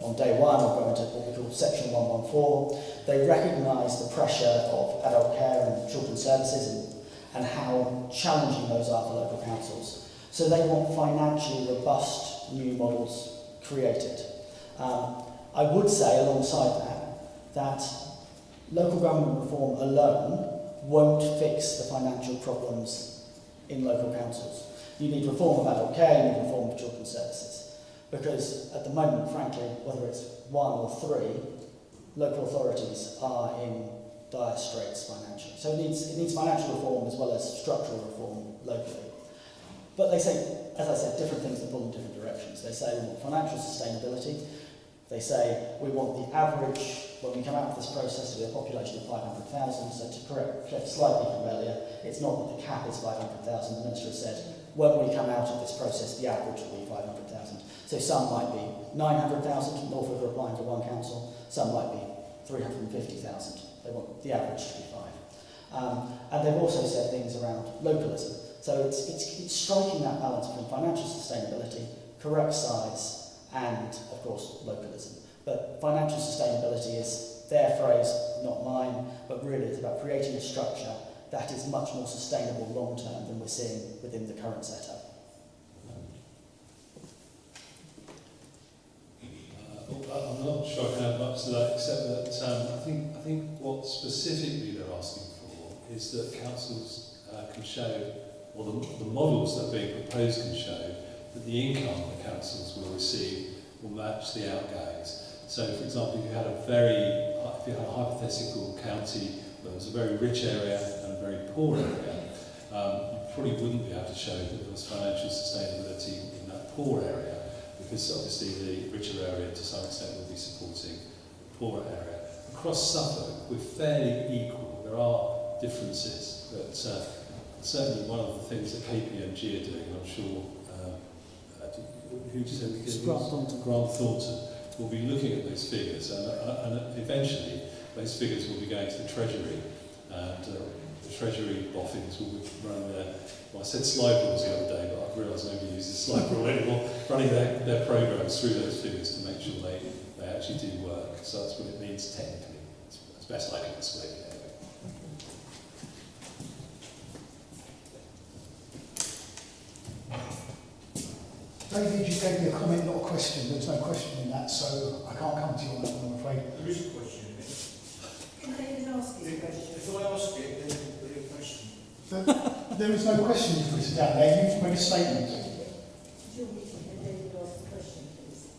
on day one or go into what we call Section 114. They recognise the pressure of adult care and children's services and how challenging those are for local councils. So they want financially robust new models created. I would say alongside that local government reform alone won't fix the financial problems in local councils. You need reform of adult care, you need reform of children's services. Because at the moment, frankly, whether it's 1 or 3, local authorities are in dire straits financially. So it needs financial reform as well as structural reform locally. But they say, as I said, different things that pull in different directions. They say we want financial sustainability. They say we want the average, when we come out of this process, to be a population of 500,000. So to correct Cliff slightly from earlier, it's not that the cap is 500,000. The Minister has said, when we come out of this process, the average will be 500,000. So some might be 900,000, Norfolk are applying to one council. Some might be 350,000. They want the average to be 5. And they've also said things around localism. So it's striking that balance between financial sustainability, correct size, and, of course, localism. But financial sustainability is their phrase, not mine, but really it's about creating a structure that is much more sustainable long term than we're seeing within the current setup. I'm not sure I can add much to that, except that I think what specifically they're asking for is that councils can show, or the models that are being proposed can show, that the income the councils will receive will match the outgoings. So, for example, if you had a hypothetical county where there was a very rich area and a very poor area, you probably wouldn't be able to show that there was financial sustainability in that poor area, because obviously the richer area to some extent will be supporting the poorer area. Across Suffolk, we're fairly equal. There are differences, but certainly one of the things that KPMG are doing, I'm sure, who did you say? Grant Thornton will be looking at those figures, and eventually those figures will be going to the Treasury, and the Treasury boffins will be running their, well, I said slide rules the other day, but I've realised nobody uses slide rule anymore, running their programmes through those figures to make sure they actually do work. So that's what it means technically, as best I can explain it anyway. David, you gave me a comment, not a question. There's no question in that, so I can't come to you on that one, I'm afraid. There is a question in it. Can David ask his question? If I ask it, then it will be a question. There is no question you've written down there. You've made a statement. It's your meeting, and David ask the question, please.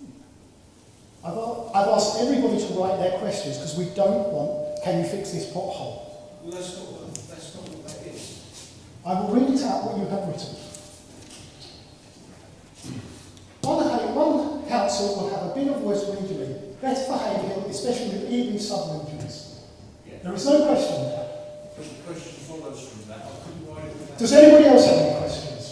I've asked everybody to write their questions because we don't want, can you fix this pothole? Well, that's not what that is. I will read it out what you have written. One council will have a bit of voice legally, better for Haverhill, especially with EV sub-regions. Yeah. There is no question there. But the question follows from that. I couldn't write it without... Does anybody else have any questions?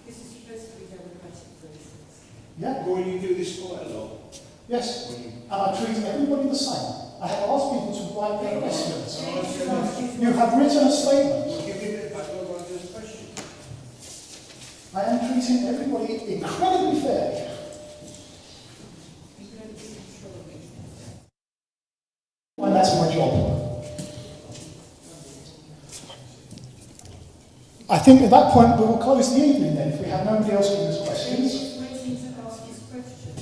This is supposed to be democratic process. Yeah? Well, you do this quite a lot. Yes. And I treat everybody the same. I have asked people to write their questions. You have written a statement. Well, give me a bit back over this question. I am treating everybody incredibly fairly. And that's my job. I think at that point we will close the evening then, if we have nobody else giving us questions. He's waiting to ask his question.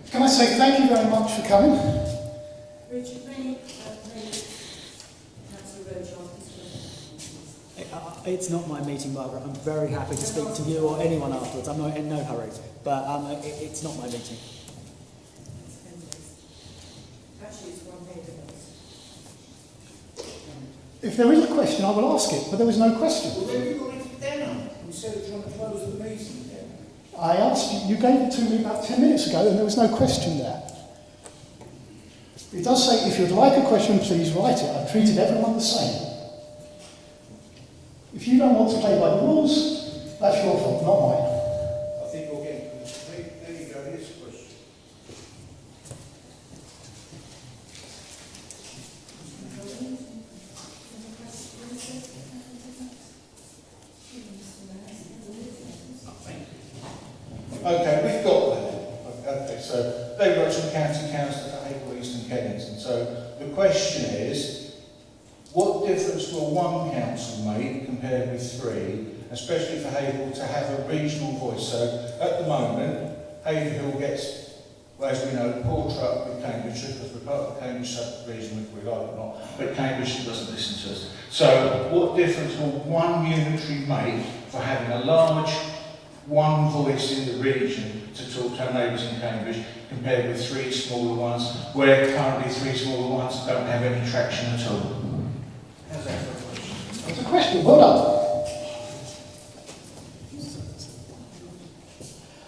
Can I say thank you very much for coming? Richard, may Councillor Rout ask his question? It's not my meeting, Margaret. I'm very happy to speak to you or anyone afterwards. I'm not in no hurry, but it's not my meeting. Actually, it's one day of us. If there is a question, I will ask it, but there was no question. Well, then you got it down. Instead of trying to close the meeting then. I asked you, you gave it to me about 10 minutes ago, and there was no question there. It does say, if you'd like a question, please write it. I've treated everyone the same. If you don't want to play by the rules, that's your fault, not mine. I think we're getting... There you go, here's a question. Okay, we've got that. Okay, so David Rout from County Council for Haverhill, East and Kennington. So the question is, what difference will one council make compared with three, especially for Haverhill to have a regional voice? So at the moment, Haverhill gets, well, as we know, poor truck with Cambridgeshire, because we're part of the Cambridge sub-region, whether we like it or not, but Cambridgeshire doesn't listen to us. So what difference will one unitary make for having a large one voice in the region to talk to our neighbours in Cambridge compared with three smaller ones, where currently three smaller ones don't have any traction at all? How's that for a question? That's a question, well done.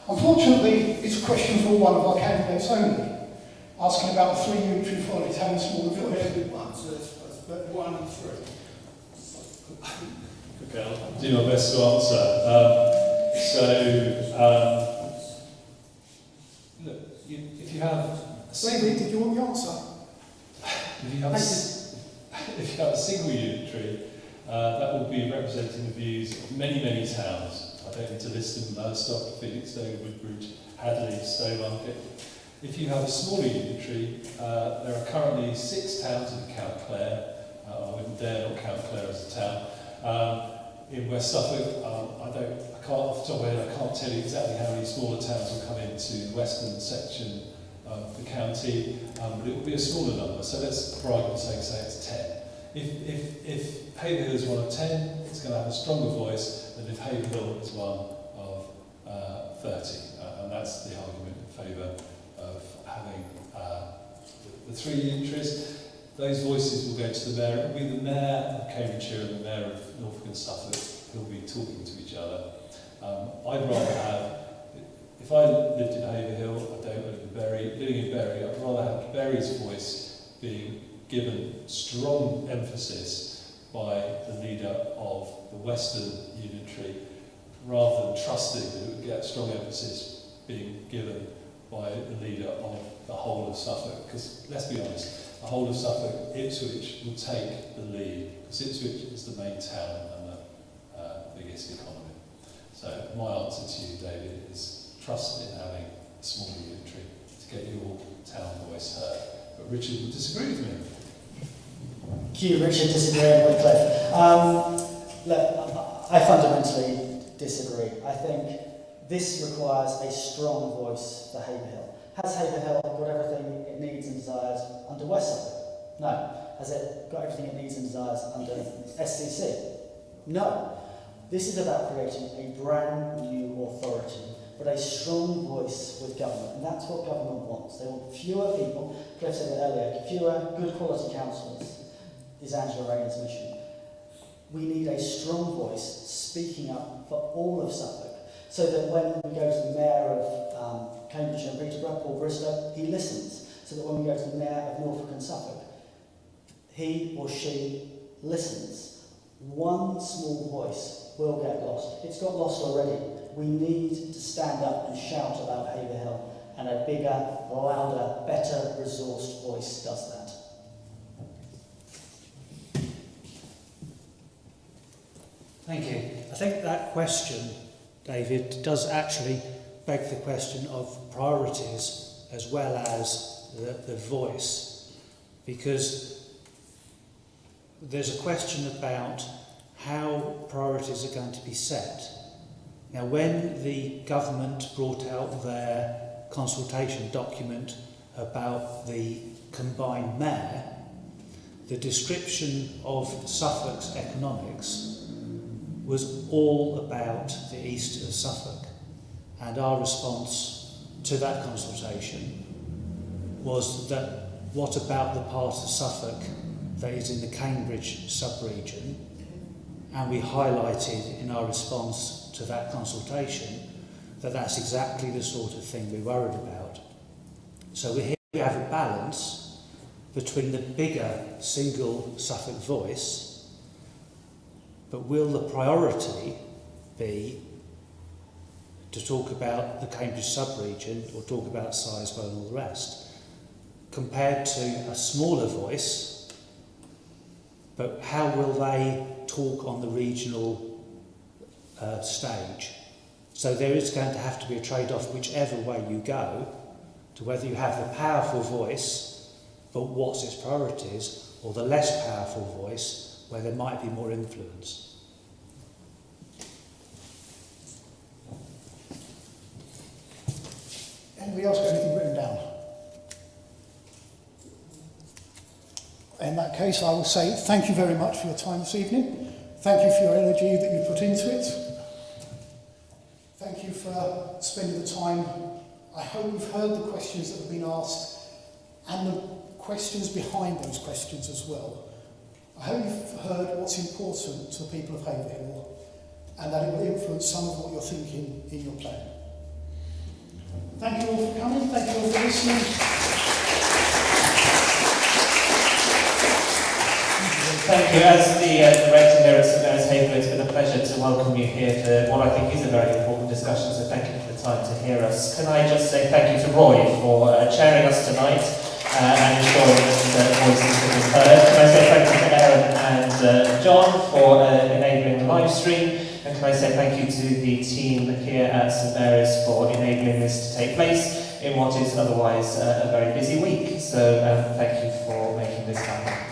Unfortunately, it's a question for one of our candidates only, asking about the three unitary authorities having a smaller voice. One, so that's one and three. Okay, I'll do my best to answer. Look, if you have... David, did you want the answer? If you have a single unitary, that will be representing the views of many, many towns. I don't need to list them, Lowestoft, Felixstowe, Woodbridge, Hadley, Stowmarket. If you have a smaller unitary, there are currently 6 towns in Count Clare, I wouldn't dare not count Clare as a town. In West Suffolk, I can't, off the top of my head, I can't tell you exactly how many smaller towns will come into the western section of the county, but it will be a smaller number. So let's, for argument's sake, say it's 10. If Haverhill is one of 10, it's going to have a stronger voice than if Haverhill is one of 30. And that's the argument in favour of having the three unitaries. Those voices will go to the mayor. It will be the mayor of Cambridgeshire and the mayor of Norfolk and Suffolk who will be talking to each other. I'd rather have, if I lived in Haverhill, I don't live in Bury, living in Bury, I'd rather have Bury's voice being given strong emphasis by the leader of the Western Unitary, rather than trusting that it would get strong emphasis being given by the leader of the whole of Suffolk. Because let's be honest, the whole of Suffolk, Ipswich will take the lead, because Ipswich is the main town and the biggest economy. So my answer to you, David, is trust in having a small unitary to get your town voice heard. But Richard would disagree with me. Thank you, Richard, disagreeing with Cliff. Look, I fundamentally disagree. I think this requires a strong voice for Haverhill. Has Haverhill got everything it needs and desires under West Suffolk? No. Has it got everything it needs and desires under SCC? No. This is about creating a brand new authority, but a strong voice with government, and that's what government wants. They want fewer people, Cliff said it earlier, fewer good quality councillors is Angela Rayner's mission. We need a strong voice speaking up for all of Suffolk, so that when we go to the mayor of Cambridge and Peterborough, Paul Bristow, he listens, so that when we go to the mayor of Norfolk and Suffolk, he or she listens. One small voice will get lost. It's got lost already. We need to stand up and shout about Haverhill, and a bigger, louder, better resourced voice does that. Thank you. I think that question, David, does actually beg the question of priorities as well as the voice, because there's a question about how priorities are going to be set. Now, when the government brought out their consultation document about the combined mayor, the description of Suffolk's economics was all about the east of Suffolk. And our response to that consultation was that what about the part of Suffolk that is in the Cambridge sub-region? And we highlighted in our response to that consultation that that's exactly the sort of thing we're worried about. So here we have a balance between the bigger single Suffolk voice, but will the priority be to talk about the Cambridge sub-region or talk about Sizewell and all the rest, compared to a smaller voice, but how will they talk on the regional stage? So there is going to have to be a trade-off whichever way you go, to whether you have the powerful voice, but what's its priorities, or the less powerful voice, where there might be more influence. Anybody else got anything written down? In that case, I will say thank you very much for your time this evening. Thank you for your energy that you put into it. Thank you for spending the time. I hope you've heard the questions that have been asked and the questions behind those questions as well. I hope you've heard what's important to the people of Haverhill and that it will influence some of what you're thinking in your plan. Thank you all for coming. Thank you all for listening. Thank you. As the director here at St Mary's Haverhill, it's been a pleasure to welcome you here for what I think is a very important discussion, so thank you for the time to hear us. Can I just say thank you to Roy for chairing us tonight and ensuring that voices have been heard. Can I say thank you to Aaron and John for enabling the live stream, and can I say thank you to the team here at St Mary's for enabling this to take place in what is otherwise a very busy week. So thank you for making this happen.